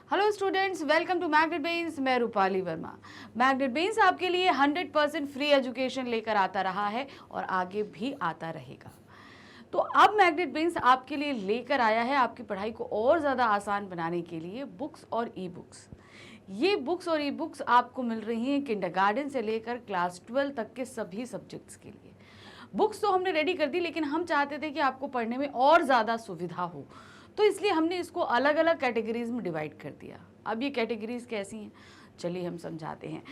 Hello students, welcome to magnet brains. मैं Rupali Verma. Magnet brains आपके लिए 100% फ्री एजुकेशन लेकर आता रहा है और आगे भी आता रहेगा। तो अब मैग्नेट ब्रेन्स आपके लिए लेकर आया है आपकी पढ़ाई को और ज़्यादा आसान बनाने के लिए बुक्स और ई बुक्स। ये बुक्स और ई बुक्स आपको मिल रही हैं किंडरगार्टन से लेकर क्लास 12 तक के सभी सब्जेक्ट्स के लिए। बुक्स तो हमने रेडी कर दी, लेकिन हम चाहते थे कि आपको पढ़ने में और ज़्यादा सुविधा हो, तो इसलिए हमने इसको अलग अलग कैटेगरीज में डिवाइड कर दिया। अब ये कैटेगरीज कैसी हैं, चलिए हम समझाते हैं।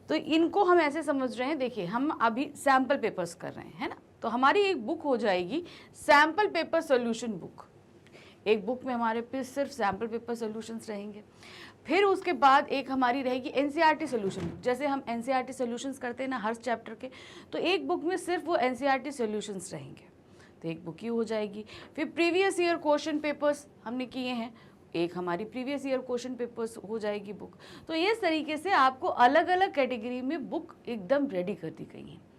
तो इनको हम ऐसे समझ रहे हैं, देखिए हम अभी सैम्पल पेपर्स कर रहे हैं, है ना। तो हमारी एक बुक हो जाएगी सैम्पल पेपर सोल्यूशन बुक। एक बुक में हमारे पे सिर्फ सैम्पल पेपर सोल्यूशंस रहेंगे। फिर उसके बाद एक हमारी रहेगी एनसीईआरटी सोल्यूशन बुक। जैसे हम एनसीईआरटी सोल्यूशंस करते हैं ना हर चैप्टर के, तो एक बुक में सिर्फ वो एनसीईआरटी सोल्यूशंस रहेंगे, तो एक बुक ही हो जाएगी। फिर प्रीवियस ईयर क्वेश्चन पेपर्स हमने किए हैं, एक हमारी प्रीवियस ईयर क्वेश्चन पेपर्स हो जाएगी बुक। तो इस तरीके से आपको अलग अलग कैटेगरी में बुक एकदम रेडी कर दी गई है।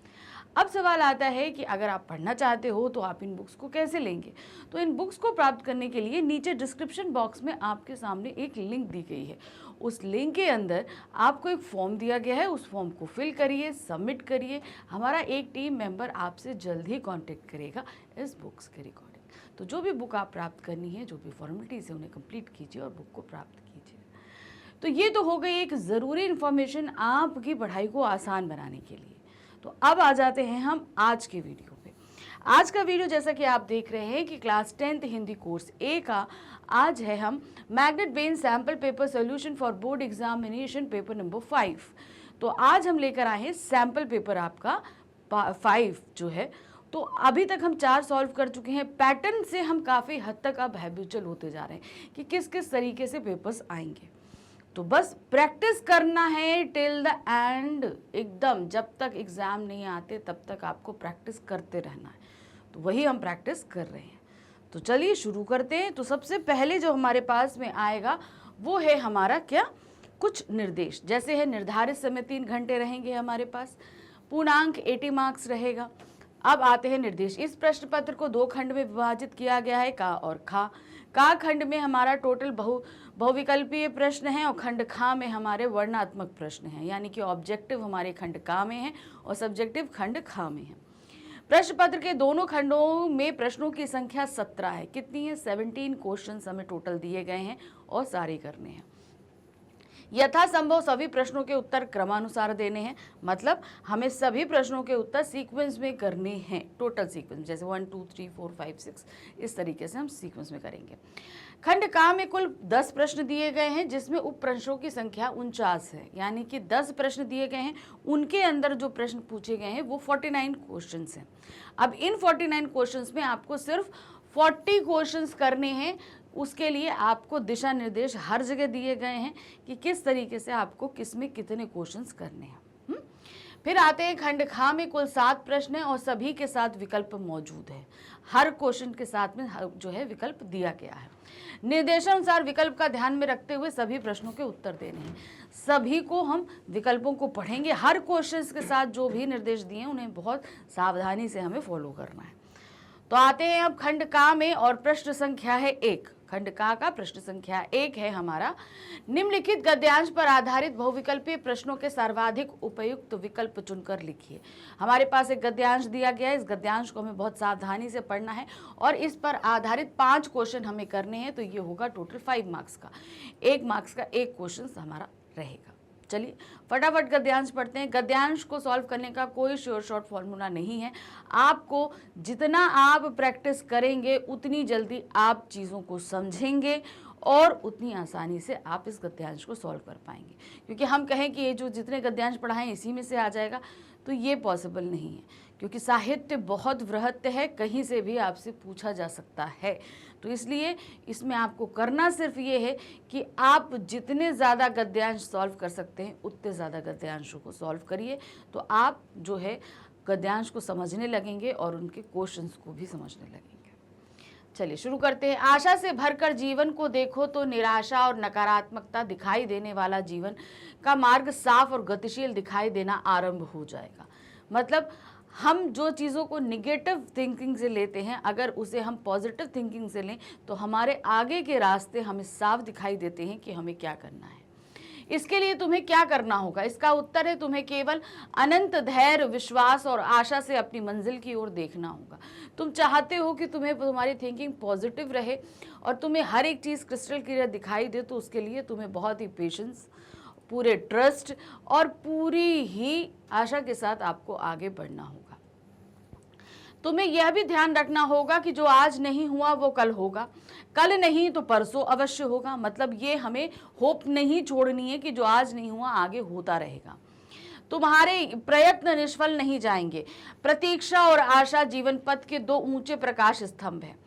अब सवाल आता है कि अगर आप पढ़ना चाहते हो तो आप इन बुक्स को कैसे लेंगे। तो इन बुक्स को प्राप्त करने के लिए नीचे डिस्क्रिप्शन बॉक्स में आपके सामने एक लिंक दी गई है। उस लिंक के अंदर आपको एक फॉर्म दिया गया है, उस फॉर्म को फिल करिए, सबमिट करिए। हमारा एक टीम मेंबर आपसे जल्द ही कॉन्टेक्ट करेगा इस बुक्स के रिकॉर्डिंग। तो जो भी बुक आप प्राप्त करनी है, जो भी फॉर्मेलिटीज़ है, उन्हें कंप्लीट कीजिए और बुक को प्राप्त कीजिए। तो ये तो हो गई एक ज़रूरी इन्फॉर्मेशन आपकी पढ़ाई को आसान बनाने के लिए। तो अब आ जाते हैं हम आज के वीडियो पे। आज का वीडियो जैसा कि आप देख रहे हैं कि क्लास 10th हिंदी कोर्स ए का आज है हम magnet brains sample paper solution for board examination paper number 5। तो आज हम लेकर आए हैं सैम्पल पेपर आपका 5 जो है। तो अभी तक हम 4 सॉल्व कर चुके हैं। पैटर्न से हम काफ़ी हद तक अब हैबिचुअल होते जा रहे हैं कि किस किस तरीके से पेपर्स आएंगे। तो बस प्रैक्टिस करना है टिल द एंड, एकदम जब तक एग्ज़ाम नहीं आते तब तक आपको प्रैक्टिस करते रहना है। तो वही हम प्रैक्टिस कर रहे हैं। तो चलिए शुरू करते हैं। तो सबसे पहले जो हमारे पास में आएगा वो है हमारा क्या, कुछ निर्देश। जैसे है निर्धारित समय 3 घंटे रहेंगे हमारे पास, पूर्णांक 80 मार्क्स रहेगा। अब आते हैं निर्देश। इस प्रश्न पत्र को 2 खंड में विभाजित किया गया है, का और खा। का खंड में हमारा टोटल बहुविकल्पीय प्रश्न है और खंड खा में हमारे वर्णात्मक प्रश्न हैं, यानी कि ऑब्जेक्टिव हमारे खंड का में है और सब्जेक्टिव खंड खा में है। प्रश्न पत्र के दोनों खंडों में प्रश्नों की संख्या 17 है। कितनी है? 17 क्वेश्चन हमें टोटल दिए गए हैं और सारे करने हैं। यथासंभव सभी प्रश्नों के उत्तर क्रमानुसार देने हैं, मतलब हमें सभी प्रश्नों के उत्तर सीक्वेंस में करने हैं, टोटल सीक्वेंस, जैसे 1 2 3 4 5 6 इस तरीके से हम सीक्वेंस में करेंगे। खंड का में कुल 10 प्रश्न दिए गए हैं, जिसमें उप प्रश्नों की संख्या 49 है, यानी कि 10 प्रश्न दिए गए हैं, उनके अंदर जो प्रश्न पूछे गए हैं वो 49 क्वेश्चन हैं। अब इन 49 क्वेश्चन में आपको सिर्फ 40 क्वेश्चंस करने हैं। उसके लिए आपको दिशा निर्देश हर जगह दिए गए हैं कि किस तरीके से आपको किस में कितने क्वेश्चंस करने हैं। फिर आते हैं खंड खा में कुल 7 प्रश्न हैं और सभी के साथ विकल्प मौजूद है। हर क्वेश्चन के साथ में जो है विकल्प दिया गया है। निर्देशानुसार विकल्प का ध्यान में रखते हुए सभी प्रश्नों के उत्तर देने हैं। सभी को हम विकल्पों को पढ़ेंगे, हर क्वेश्चन के साथ जो भी निर्देश दिए हैं उन्हें बहुत सावधानी से हमें फॉलो करना है। तो आते हैं अब खंड का में और प्रश्न संख्या है 1। खंड का प्रश्न संख्या 1 है हमारा, निम्नलिखित गद्यांश पर आधारित बहुविकल्पीय प्रश्नों के सर्वाधिक उपयुक्त विकल्प चुनकर लिखिए। हमारे पास एक गद्यांश दिया गया है, इस गद्यांश को हमें बहुत सावधानी से पढ़ना है और इस पर आधारित 5 क्वेश्चन हमें करने हैं। तो ये होगा टोटल 5 मार्क्स का। 1 मार्क्स का एक क्वेश्चन हमारा रहेगा। चलिए फटाफट गद्यांश पढ़ते हैं। गद्यांश को सॉल्व करने का कोई श्योर शॉर्ट फॉर्मूला नहीं है। आपको जितना आप प्रैक्टिस करेंगे उतनी जल्दी आप चीज़ों को समझेंगे और उतनी आसानी से आप इस गद्यांश को सॉल्व कर पाएंगे। क्योंकि हम कहें कि ये जो जितने गद्यांश पढ़ाएं इसी में से आ जाएगा, तो ये पॉसिबल नहीं है, क्योंकि साहित्य बहुत वृहत है, कहीं से भी आपसे पूछा जा सकता है। तो इसलिए इसमें आपको करना सिर्फ ये है कि आप जितने ज़्यादा गद्यांश सॉल्व कर सकते हैं उतने ज़्यादा गद्यांशों को सॉल्व करिए। तो आप जो है गद्यांश को समझने लगेंगे और उनके क्वेश्चंस को भी समझने लगेंगे। चलिए शुरू करते हैं। आशा से भरकर जीवन को देखो तो निराशा और नकारात्मकता दिखाई देने वाला जीवन का मार्ग साफ और गतिशील दिखाई देना आरंभ हो जाएगा। मतलब हम जो चीज़ों को निगेटिव थिंकिंग से लेते हैं, अगर उसे हम पॉजिटिव थिंकिंग से लें तो हमारे आगे के रास्ते हमें साफ दिखाई देते हैं कि हमें क्या करना है। इसके लिए तुम्हें क्या करना होगा? इसका उत्तर है तुम्हें केवल अनंत धैर्य, विश्वास और आशा से अपनी मंजिल की ओर देखना होगा। तुम चाहते हो कि तुम्हारी थिंकिंग पॉजिटिव रहे और तुम्हें हर एक चीज़ क्रिस्टल क्लियर दिखाई दे, तो उसके लिए तुम्हें बहुत ही पेशेंस, पूरे ट्रस्ट और पूरी ही आशा के साथ आपको आगे बढ़ना होगा। तुम्हें यह भी ध्यान रखना होगा कि जो आज नहीं हुआ वो कल होगा, कल नहीं तो परसों अवश्य होगा। मतलब ये हमें होप नहीं छोड़नी है कि जो आज नहीं हुआ आगे होता रहेगा। तुम्हारे प्रयत्न निष्फल नहीं जाएंगे। प्रतीक्षा और आशा जीवन पथ के दो ऊंचे प्रकाश स्तंभ हैं।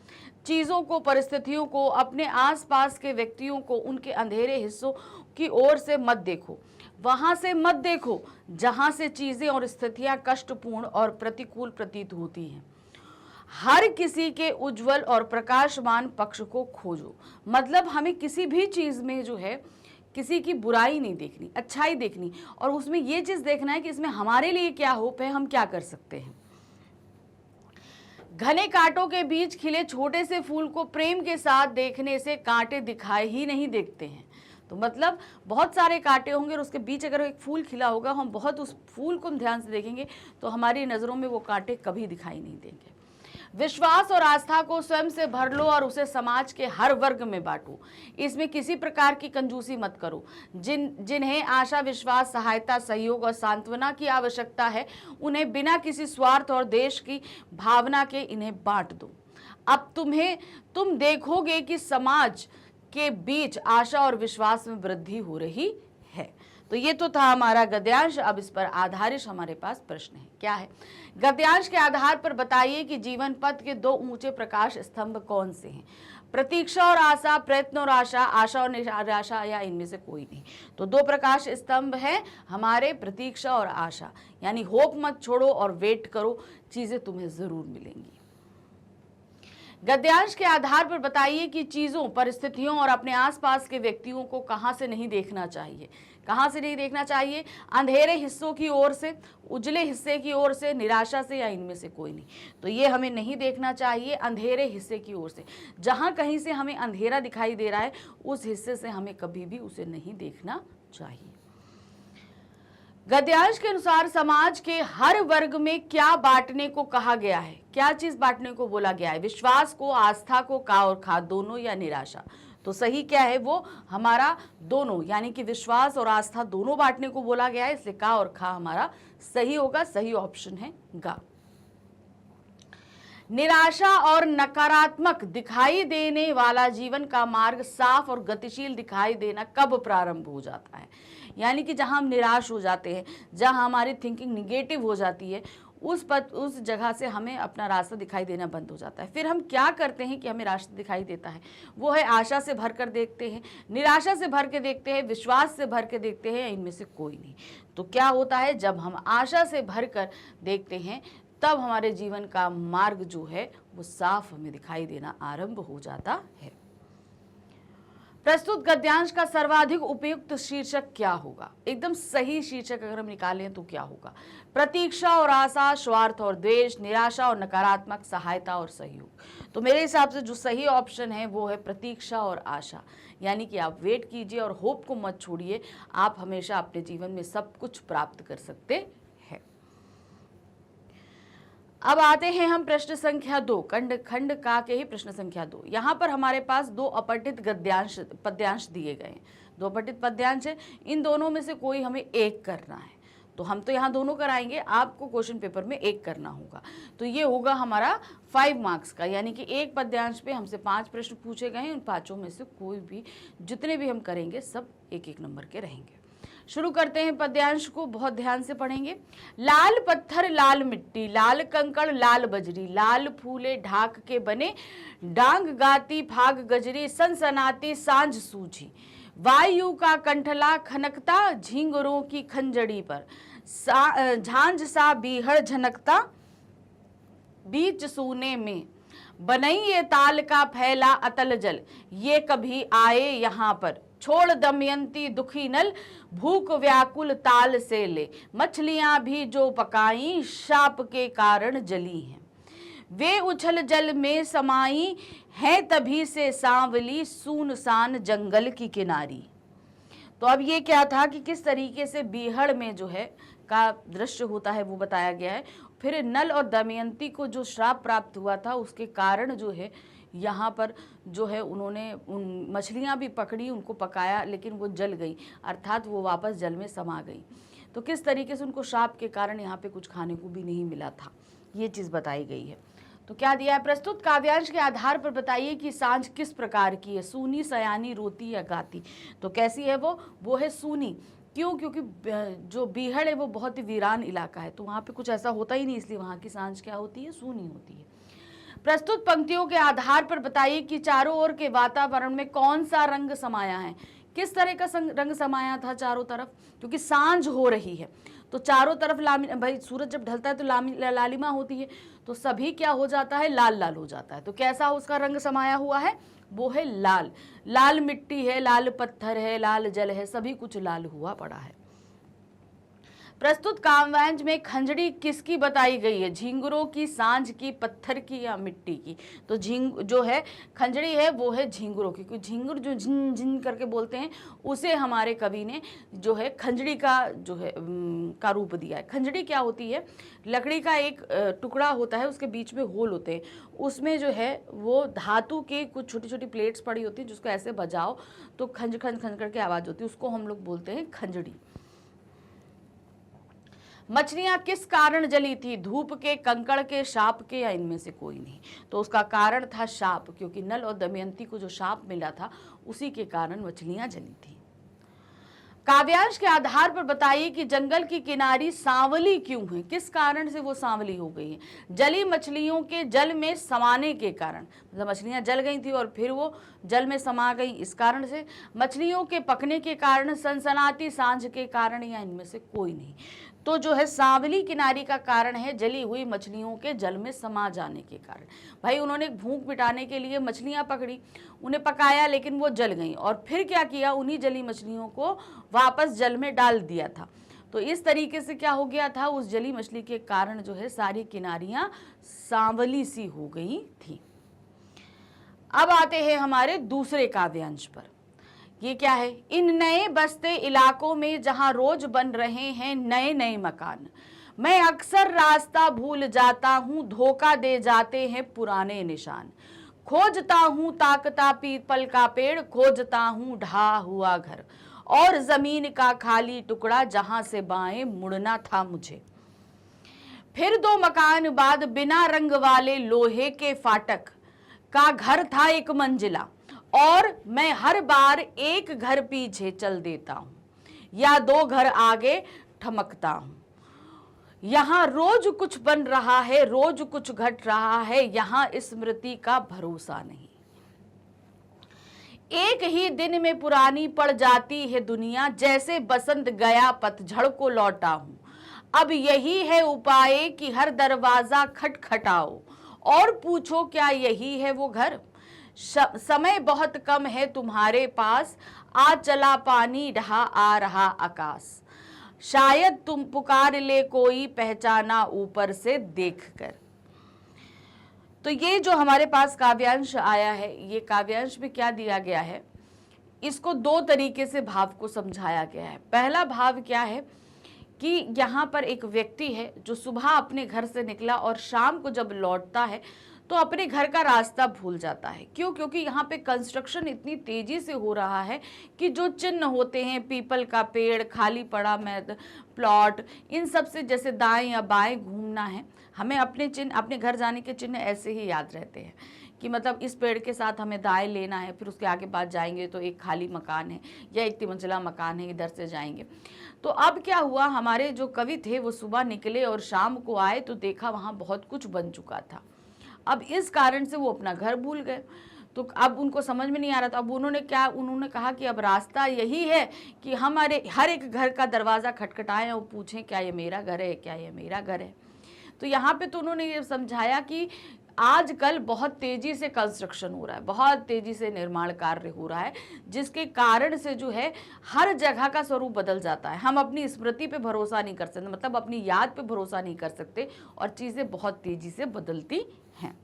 चीजों को, परिस्थितियों को, अपने आसपास के व्यक्तियों को उनके अंधेरे हिस्सों की ओर से मत देखो, वहां से मत देखो जहां से चीजें और स्थितियां कष्टपूर्ण और प्रतिकूल प्रतीत होती हैं। हर किसी के उज्जवल और प्रकाशमान पक्ष को खोजो। मतलब हमें किसी भी चीज में जो है किसी की बुराई नहीं देखनी, अच्छाई देखनी, और उसमें ये चीज देखना है कि इसमें हमारे लिए क्या होप है, हम क्या कर सकते हैं। घने कांटों के बीच खिले छोटे से फूल को प्रेम के साथ देखने से कांटे दिखाई ही नहीं देते हैं। तो मतलब बहुत सारे कांटे होंगे और उसके बीच अगर एक फूल खिला होगा, हम बहुत उस फूल को हम ध्यान से देखेंगे तो हमारी नज़रों में वो कांटे कभी दिखाई नहीं देंगे। विश्वास और आस्था को स्वयं से भर लो और उसे समाज के हर वर्ग में बांटो। इसमें किसी प्रकार की कंजूसी मत करो। जिन्हें आशा, विश्वास, सहायता, सहयोग और सांत्वना की आवश्यकता है, उन्हें बिना किसी स्वार्थ और देश की भावना के इन्हें बांट दो। अब तुम देखोगे कि समाज के बीच आशा और विश्वास में वृद्धि हो रही है। तो ये तो था हमारा गद्यांश। अब इस पर आधारित हमारे पास प्रश्न है। क्या है? गद्यांश के आधार पर बताइए कि जीवन पथ के दो ऊंचे प्रकाश स्तंभ कौन से हैं? प्रतीक्षा और आशा, प्रयत्न और आशा, आशा और निराशा, या इनमें से कोई नहीं। तो दो प्रकाश स्तंभ हैं हमारे, प्रतीक्षा और आशा। यानी होप मत छोड़ो और वेट करो, चीजें तुम्हें जरूर मिलेंगी। गद्यांश के आधार पर बताइए कि चीजों, परिस्थितियों और अपने आसपास के व्यक्तियों को कहां से नहीं देखना चाहिए। कहां से नहीं देखना चाहिए? अंधेरे हिस्सों की ओर से, उजले हिस्से की ओर से, निराशा से, या इनमें से कोई नहीं। तो ये हमें नहीं देखना चाहिए अंधेरे हिस्से की ओर से। जहां कहीं से हमें अंधेरा दिखाई दे रहा है, उस हिस्से से हमें कभी भी उसे नहीं देखना चाहिए। गद्यांश के अनुसार समाज के हर वर्ग में क्या बांटने को कहा गया है? क्या चीज बांटने को बोला गया है? विश्वास को, आस्था को, का और खा दोनों, या निराशा? तो सही क्या है? वो हमारा दोनों, यानी कि विश्वास और आस्था दोनों बांटने को बोला गया है, इसलिए का और खा हमारा सही होगा। सही ऑप्शन है गा। निराशा और नकारात्मक दिखाई देने वाला जीवन का मार्ग साफ और गतिशील दिखाई देना कब प्रारंभ हो जाता है? यानी कि जहां हम निराश हो जाते हैं, जहां हमारी थिंकिंग निगेटिव हो जाती है, उस जगह से हमें अपना रास्ता दिखाई देना बंद हो जाता है। फिर हम क्या करते हैं कि हमें रास्ता दिखाई देता है? वो है आशा से भर कर देखते हैं, निराशा से भर के देखते हैं, विश्वास से भर के देखते हैं, इनमें से कोई नहीं। तो क्या होता है? जब हम आशा से भर कर देखते हैं, तब हमारे जीवन का मार्ग जो है वो साफ हमें दिखाई देना आरंभ हो जाता है। प्रस्तुत गद्यांश का सर्वाधिक उपयुक्त शीर्षक क्या होगा? एकदम सही शीर्षक अगर हम निकालें तो क्या होगा? प्रतीक्षा और आशा, स्वार्थ और द्वेष, निराशा और नकारात्मक, सहायता और सहयोग। तो मेरे हिसाब से जो सही ऑप्शन है वो है प्रतीक्षा और आशा। यानी कि आप वेट कीजिए और होप को मत छोड़िए, आप हमेशा अपने जीवन में सब कुछ प्राप्त कर सकते हैं। अब आते हैं हम प्रश्न संख्या 2, खंड का के ही प्रश्न संख्या 2। यहाँ पर हमारे पास दो अपठित पद्यांश दिए गए हैं। दो अपठित पद्यांश है, इन दोनों में से कोई हमें एक करना है। तो हम तो यहाँ दोनों कराएंगे, आपको क्वेश्चन पेपर में एक करना होगा। तो ये होगा हमारा 5 मार्क्स का, यानी कि एक पद्यांश पे हमसे 5 प्रश्न पूछे गए हैं। उन 5 में से कोई भी, जितने भी हम करेंगे सब 1-1 नंबर के रहेंगे। शुरू करते हैं पद्यांश को, बहुत ध्यान से पढ़ेंगे। लाल पत्थर, लाल मिट्टी, लाल कंकड़, लाल बजरी, लाल फूले ढाक के बने, डांग गाती फाग गजरी, सनसनाती सांझ सूझी, वायु का कंठला खनकता, झींगरों की खंजड़ी पर, झांझ सा बीहड़ झनकता, बीच सूने में, बनई ये ताल का फैला अतल जल, ये कभी आए यहाँ पर, छोड़ दमयंती दुखी नल, भूख व्याकुल ताल से ले, मछलियां भी जो पकाई शाप के कारण जली हैं, वे उछल जल में समाई हैं तभी से सांवली सूनसान जंगल की किनारी। तो अब ये क्या था कि किस तरीके से बीहड़ में जो है का दृश्य होता है वो बताया गया है। फिर नल और दमयंती को जो श्राप प्राप्त हुआ था उसके कारण जो है यहाँ पर जो है उन्होंने उन मछलियाँ भी पकड़ी, उनको पकाया, लेकिन वो जल गई, अर्थात वो वापस जल में समा गई। तो किस तरीके से उनको श्राप के कारण यहाँ पे कुछ खाने को भी नहीं मिला था, ये चीज़ बताई गई है। तो क्या दिया है, प्रस्तुत काव्यांश के आधार पर बताइए कि सांझ किस प्रकार की है, सूनी, सयानी, रोती या गाती। तो कैसी है वो है सूनी। क्यों? क्योंकि जो बीहड़ है वो बहुत ही वीरान इलाका है, तो वहाँ पे कुछ ऐसा होता ही नहीं, इसलिए वहाँ की सांझ क्या होती है, सूनी होती है। प्रस्तुत पंक्तियों के आधार पर बताइए कि चारों ओर के वातावरण में कौन सा रंग समाया है। किस तरह का रंग समाया था चारों तरफ, क्योंकि सांझ हो रही है तो चारों तरफ भाई सूरज जब ढलता है तो लालिमा होती है, तो सभी क्या हो जाता है, लाल लाल हो जाता है। तो कैसा उसका रंग समाया हुआ है, वो है लाल। लाल मिट्टी है, लाल पत्थर है, लाल जल है, सभी कुछ लाल हुआ पड़ा है। प्रस्तुत काव्यांश में खंजड़ी किसकी बताई गई है, झींगुरों की, सांझ की, पत्थर की या मिट्टी की। तो जो है खंजड़ी है वो है झींगुरों की, क्योंकि झींगुर जो झिन झिन करके बोलते हैं उसे हमारे कवि ने जो है खंजड़ी का जो है का रूप दिया है। खंजड़ी क्या होती है, लकड़ी का एक टुकड़ा होता है, उसके बीच में होल होते हैं, उसमें जो है वो धातु के कुछ छोटी छोटी प्लेट्स पड़ी होती है, जिसको ऐसे बजाओ तो खंज खंज खंज करके आवाज़ होती है, उसको हम लोग बोलते हैं खंजड़ी। मछलियां किस कारण जली थी, धूप के, कंकड़ के, शाप के या इनमें से कोई नहीं। तो उसका कारण था शाप, क्योंकि नल और दमयंती को जो शाप मिला था उसी के कारण मछलियां जली थी। काव्यांश के आधार पर बताइए कि जंगल की किनारी सांवली क्यों है, किस कारण से वो सांवली हो गई है। जली मछलियों के जल में समाने के कारण, मतलब मछलियां जल गई थी और फिर वो जल में समा गई, इस कारण से। मछलियों के पकने के कारण, सनसनाती सांझ के कारण या इनमें से कोई नहीं। तो जो है सांवली किनारी का कारण है जली हुई मछलियों के जल में समा जाने के कारण। भाई उन्होंने भूख मिटाने के लिए मछलियां पकड़ी, उन्हें पकाया, लेकिन वो जल गईं, और फिर क्या किया, उन्हीं जली मछलियों को वापस जल में डाल दिया था। तो इस तरीके से क्या हो गया था, उस जली मछली के कारण जो है सारी किनारियां सांवली सी हो गई थी। अब आते हैं हमारे दूसरे काव्यांश पर। ये क्या है, इन नए बसते इलाकों में जहां रोज बन रहे हैं नए नए मकान, मैं अक्सर रास्ता भूल जाता हूं, धोखा दे जाते हैं पुराने निशान। खोजता हूं ताकता पीपल का पेड़, खोजता हूं ढहा हुआ घर और जमीन का खाली टुकड़ा जहां से बाएं मुड़ना था मुझे। फिर 2 मकान बाद बिना रंग वाले लोहे के फाटक का घर था 1 मंजिला, और मैं हर बार 1 घर पीछे चल देता हूं या 2 घर आगे ठमकता हूं। यहां रोज कुछ बन रहा है, रोज कुछ घट रहा है, यहां स्मृति का भरोसा नहीं। एक ही दिन में पुरानी पड़ जाती है दुनिया, जैसे बसंत गया पतझड़ को लौटा हूं। अब यही है उपाय कि हर दरवाजा खटखटाओ और पूछो क्या यही है वो घर। समय बहुत कम है तुम्हारे पास, आ चला पानी ढहा आ रहा आकाश। शायद तुम पुकार ले कोई पहचाना ऊपर से देखकर। तो ये जो हमारे पास काव्यांश आया है, ये काव्यांश में क्या दिया गया है, इसको 2 तरीके से भाव को समझाया गया है। पहला भाव क्या है कि यहाँ पर एक व्यक्ति है जो सुबह अपने घर से निकला और शाम को जब लौटता है तो अपने घर का रास्ता भूल जाता है। क्यों? क्योंकि यहाँ पे कंस्ट्रक्शन इतनी तेजी से हो रहा है कि जो चिन्ह होते हैं, पीपल का पेड़, खाली पड़ा प्लॉट, इन सब से जैसे दाएं या बाएं घूमना है, हमें अपने चिन्ह, अपने घर जाने के चिन्ह ऐसे ही याद रहते हैं कि मतलब इस पेड़ के साथ हमें दाएं लेना है, फिर उसके आगे बाद जाएंगे तो एक खाली मकान है या 1 मंजिला मकान है, इधर से जाएंगे। तो अब क्या हुआ, हमारे जो कवि थे वो सुबह निकले और शाम को आए तो देखा वहाँ बहुत कुछ बन चुका था। अब इस कारण से वो अपना घर भूल गए, तो अब उनको समझ में नहीं आ रहा था। अब उन्होंने कहा कि अब रास्ता यही है कि हमारे हर एक घर का दरवाज़ा खटखटाएं और पूछें क्या ये मेरा घर है, क्या ये मेरा घर है। तो यहाँ पे तो उन्होंने ये समझाया कि आजकल बहुत तेजी से कंस्ट्रक्शन हो रहा है, बहुत तेजी से निर्माण कार्य हो रहा है, जिसके कारण से जो है हर जगह का स्वरूप बदल जाता है। हम अपनी स्मृति पे भरोसा नहीं कर सकते, मतलब अपनी याद पे भरोसा नहीं कर सकते, और चीजें बहुत तेजी से बदलती हैं।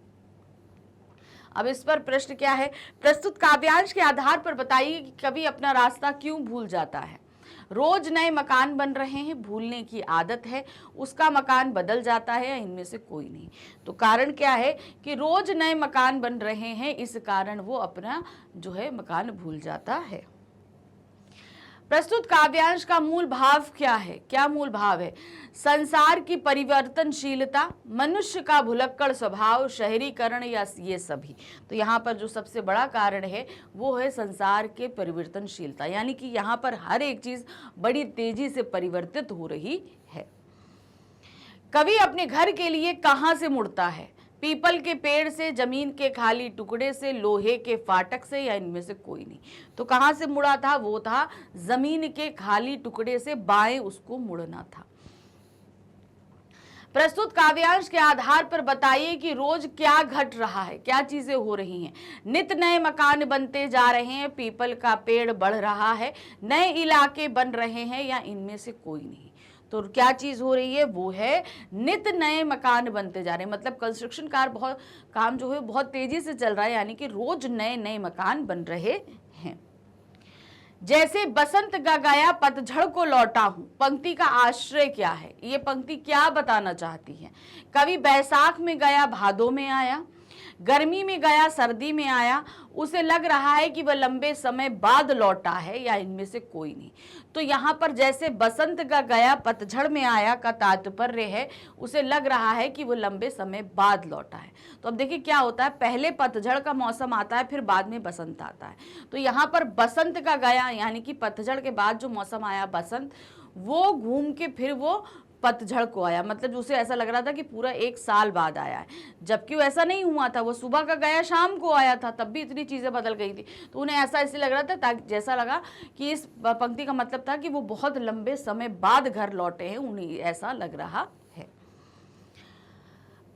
अब इस पर प्रश्न क्या है, प्रस्तुत काव्यांश के आधार पर बताइए कि कवि अपना रास्ता क्यों भूल जाता है। रोज नए मकान बन रहे हैं, भूलने की आदत है, उसका मकान बदल जाता है, या इनमें से कोई नहीं। तो कारण क्या है कि रोज नए मकान बन रहे हैं, इस कारण वो अपना जो है मकान भूल जाता है। प्रस्तुत काव्यांश का मूल भाव क्या है, क्या मूल भाव है। संसार की परिवर्तनशीलता, मनुष्य का भुलक्कड़ स्वभाव, शहरीकरण, या ये सभी। तो यहाँ पर जो सबसे बड़ा कारण है वो है संसार के परिवर्तनशीलता, यानी कि यहाँ पर हर एक चीज बड़ी तेजी से परिवर्तित हो रही है। कवि अपने घर के लिए कहाँ से मुड़ता है, पीपल के पेड़ से, जमीन के खाली टुकड़े से, लोहे के फाटक से, या इनमें से कोई नहीं। तो कहां से मुड़ा था, वो था जमीन के खाली टुकड़े से, बाएं उसको मुड़ना था। प्रस्तुत काव्यांश के आधार पर बताइए कि रोज क्या घट रहा है, क्या चीजें हो रही हैं। नित नए मकान बनते जा रहे हैं, पीपल का पेड़ बढ़ रहा है, नए इलाके बन रहे हैं, या इनमें से कोई नहीं। तो क्या चीज हो रही है, वो है नित नए मकान बनते जा रहे हैं, मतलब कंस्ट्रक्शन काम जो है बहुत तेजी से चल रहा है, यानी कि रोज नए नए मकान बन रहे हैं। जैसे बसंत का गया पतझड़ को लौटा हूं, पंक्ति का आश्रय क्या है, ये पंक्ति क्या बताना चाहती है। कवि बैसाख में गया भादों में आया, गर्मी में गया सर्दी में आया, उसे लग रहा है कि वह लंबे समय बाद लौटा है, या इनमें से कोई नहीं। तो यहाँ पर जैसे बसंत का गया पतझड़ में आया का तात्पर्य है उसे लग रहा है कि वो लंबे समय बाद लौटा है। तो अब देखिए क्या होता है, पहले पतझड़ का मौसम आता है, फिर बाद में बसंत आता है। तो यहाँ पर बसंत का गया यानी कि पतझड़ के बाद जो मौसम आया बसंत, वो घूम के फिर वो पतझड़ को आया, मतलब उसे ऐसा लग रहा था कि पूरा 1 साल बाद आया है, जबकि वो ऐसा नहीं हुआ था, वो सुबह का गया शाम को आया था, तब भी इतनी चीजें बदल गई थी। तो उन्हें ऐसा इसलिए लग रहा था ताकि जैसा लगा कि इस पंक्ति का मतलब था कि वो बहुत लंबे समय बाद घर लौटे हैं, उन्हें ऐसा लग रहा है।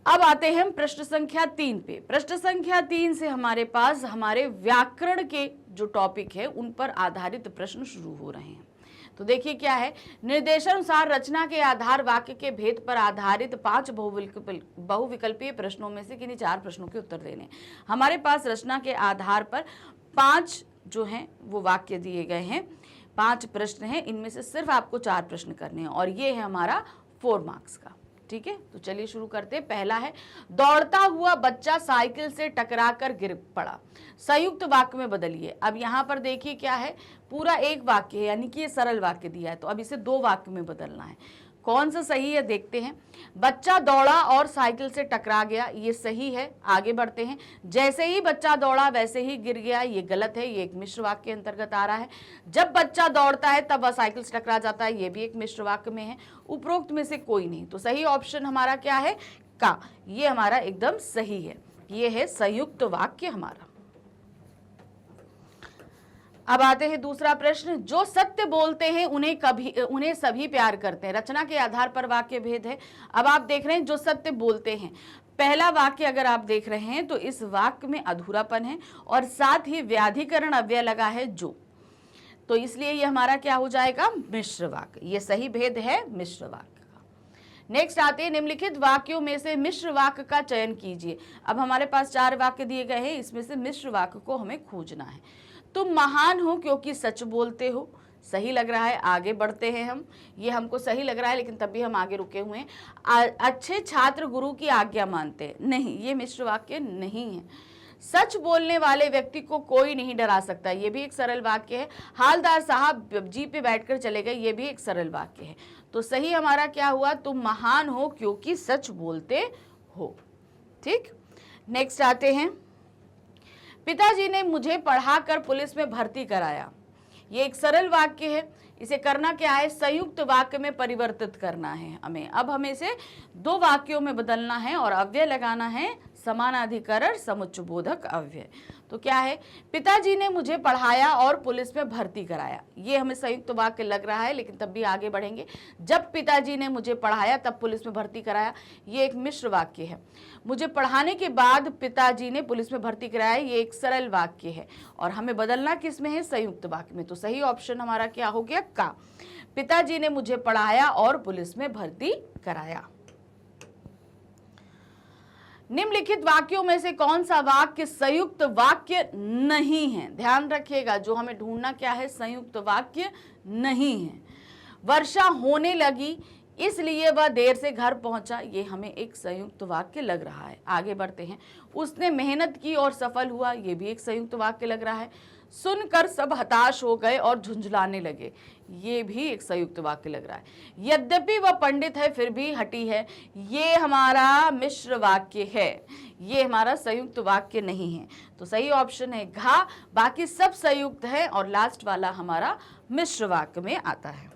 अब आते हैं हम प्रश्न संख्या 3 पे। प्रश्न संख्या 3 से हमारे पास हमारे व्याकरण के जो टॉपिक है उन पर आधारित प्रश्न शुरू हो रहे हैं। तो देखिए क्या है, निर्देशानुसार रचना के आधार वाक्य के भेद पर आधारित 5 बहुविकल्पीय प्रश्नों में से किन्हीं 4 प्रश्नों के उत्तर देने। हमारे पास रचना के आधार पर 5 जो हैं वो वाक्य दिए गए हैं, 5 प्रश्न हैं, इनमें से सिर्फ आपको 4 प्रश्न करने हैं, और ये है हमारा 4 मार्क्स का। ठीक है, तो चलिए शुरू करते हैं। पहला है, दौड़ता हुआ बच्चा साइकिल से टकराकर गिर पड़ा, संयुक्त वाक्य में बदलिए। अब यहाँ पर देखिए क्या है, पूरा एक वाक्य है, यानी कि ये सरल वाक्य दिया है, तो अब इसे 2 वाक्य में बदलना है। कौन सा सही है देखते हैं। बच्चा दौड़ा और साइकिल से टकरा गया, ये सही है, आगे बढ़ते हैं। जैसे ही बच्चा दौड़ा वैसे ही गिर गया, ये गलत है, ये एक मिश्र वाक्य के अंतर्गत आ रहा है। जब बच्चा दौड़ता है तब वह साइकिल से टकरा जाता है, ये भी एक मिश्र वाक्य में है। उपरोक्त में से कोई नहीं, तो सही ऑप्शन हमारा क्या है, का, ये हमारा एकदम सही है, ये है संयुक्त वाक्य हमारा। अब आते हैं दूसरा प्रश्न, जो सत्य बोलते हैं उन्हें सभी प्यार करते हैं। रचना के आधार पर वाक्य भेद है। अब आप देख रहे हैं जो सत्य बोलते हैं, पहला वाक्य अगर आप देख रहे हैं तो इस वाक्य में अधूरापन है और साथ ही व्याधिकरण अव्यय लगा है जो, तो इसलिए ये हमारा क्या हो जाएगा, मिश्र वाक्य। ये सही भेद है मिश्र वाक्य का। नेक्स्ट आते हैं, निम्नलिखित वाक्यों में से मिश्र वाक्य का चयन कीजिए। अब हमारे पास 4 वाक्य दिए गए हैं, इसमें से मिश्र वाक्य को हमें खोजना है। तुम महान हो क्योंकि सच बोलते हो, सही लग रहा है, आगे बढ़ते हैं हम। ये हमको सही लग रहा है लेकिन तब भी हम आगे रुके हुए हैं। अच्छे छात्र गुरु की आज्ञा मानते हैं, नहीं, ये मिश्र वाक्य नहीं है। सच बोलने वाले व्यक्ति को कोई नहीं डरा सकता, ये भी एक सरल वाक्य है। हालदार साहब जीप पे बैठकर चले गए, ये भी एक सरल वाक्य है। तो सही हमारा क्या हुआ, तुम महान हो क्योंकि सच बोलते हो। ठीक, नेक्स्ट आते हैं, पिताजी ने मुझे पढ़ाकर पुलिस में भर्ती कराया, ये एक सरल वाक्य है। इसे करना क्या है, संयुक्त वाक्य में परिवर्तित करना है हमें। अब हमें इसे 2 वाक्यों में बदलना है और अव्यय लगाना है समानाधिकरण समुच्चयबोधक अव्यय। तो क्या है, पिताजी ने मुझे पढ़ाया और पुलिस में भर्ती कराया। ये हमें संयुक्त वाक्य लग रहा है, लेकिन तब भी आगे बढ़ेंगे। जब पिताजी ने मुझे पढ़ाया तब पुलिस में भर्ती कराया, ये एक मिश्र वाक्य है। मुझे पढ़ाने के बाद पिताजी ने पुलिस में भर्ती कराया, ये एक सरल वाक्य है। और हमें बदलना किस में है, संयुक्त वाक्य में। तो सही ऑप्शन हमारा क्या हो गया, का। पिताजी ने मुझे पढ़ाया और पुलिस में भर्ती कराया। निम्नलिखित वाक्यों में से कौन सा वाक्य संयुक्त वाक्य नहीं है? ध्यान रखिएगा, जो हमें ढूंढना क्या है, संयुक्त वाक्य नहीं है। वर्षा होने लगी इसलिए वह देर से घर पहुंचा, ये हमें एक संयुक्त वाक्य लग रहा है। आगे बढ़ते हैं। उसने मेहनत की और सफल हुआ, ये भी एक संयुक्त वाक्य लग रहा है। सुनकर सब हताश हो गए और झुंझलाने लगे, ये भी एक संयुक्त वाक्य लग रहा है। यद्यपि वह पंडित है फिर भी हठी है, ये हमारा मिश्र वाक्य है, ये हमारा संयुक्त वाक्य नहीं है। तो सही ऑप्शन है घा, बाकी सब संयुक्त है और लास्ट वाला हमारा मिश्र वाक्य में आता है।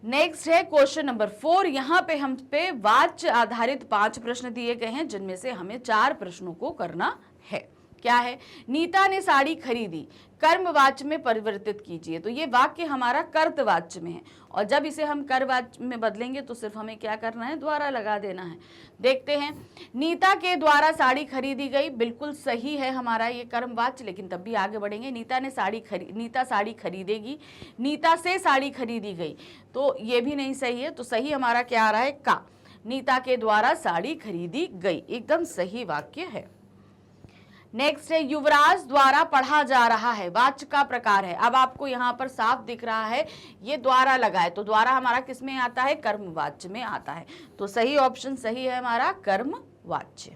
नेक्स्ट है क्वेश्चन नंबर 4। यहाँ पे हम पे वाच्य आधारित 5 प्रश्न दिए गए हैं, जिनमें से हमें 4 प्रश्नों को करना है। क्या है, नीता ने साड़ी खरीदी, कर्मवाच्य में परिवर्तित कीजिए। तो ये वाक्य हमारा कर्तवाच्य में है, और जब इसे हम कर्मवाच्य में बदलेंगे तो सिर्फ हमें क्या करना है, द्वारा लगा देना है। देखते हैं, नीता के द्वारा साड़ी खरीदी गई, बिल्कुल सही है हमारा ये कर्मवाच्य, लेकिन तब भी आगे बढ़ेंगे। नीता साड़ी खरीदेगी, नीता से साड़ी खरीदी गई, तो ये भी नहीं सही है। तो सही हमारा क्या आ रहा है, का। नीता के द्वारा साड़ी खरीदी गई, एकदम सही वाक्य है। नेक्स्ट है, युवराज द्वारा पढ़ा जा रहा है, वाच्य का प्रकार है। अब आपको यहाँ पर साफ दिख रहा है ये द्वारा लगा है, तो द्वारा हमारा किस में आता है, कर्मवाच्य में आता है। तो सही ऑप्शन सही है हमारा कर्मवाच्य।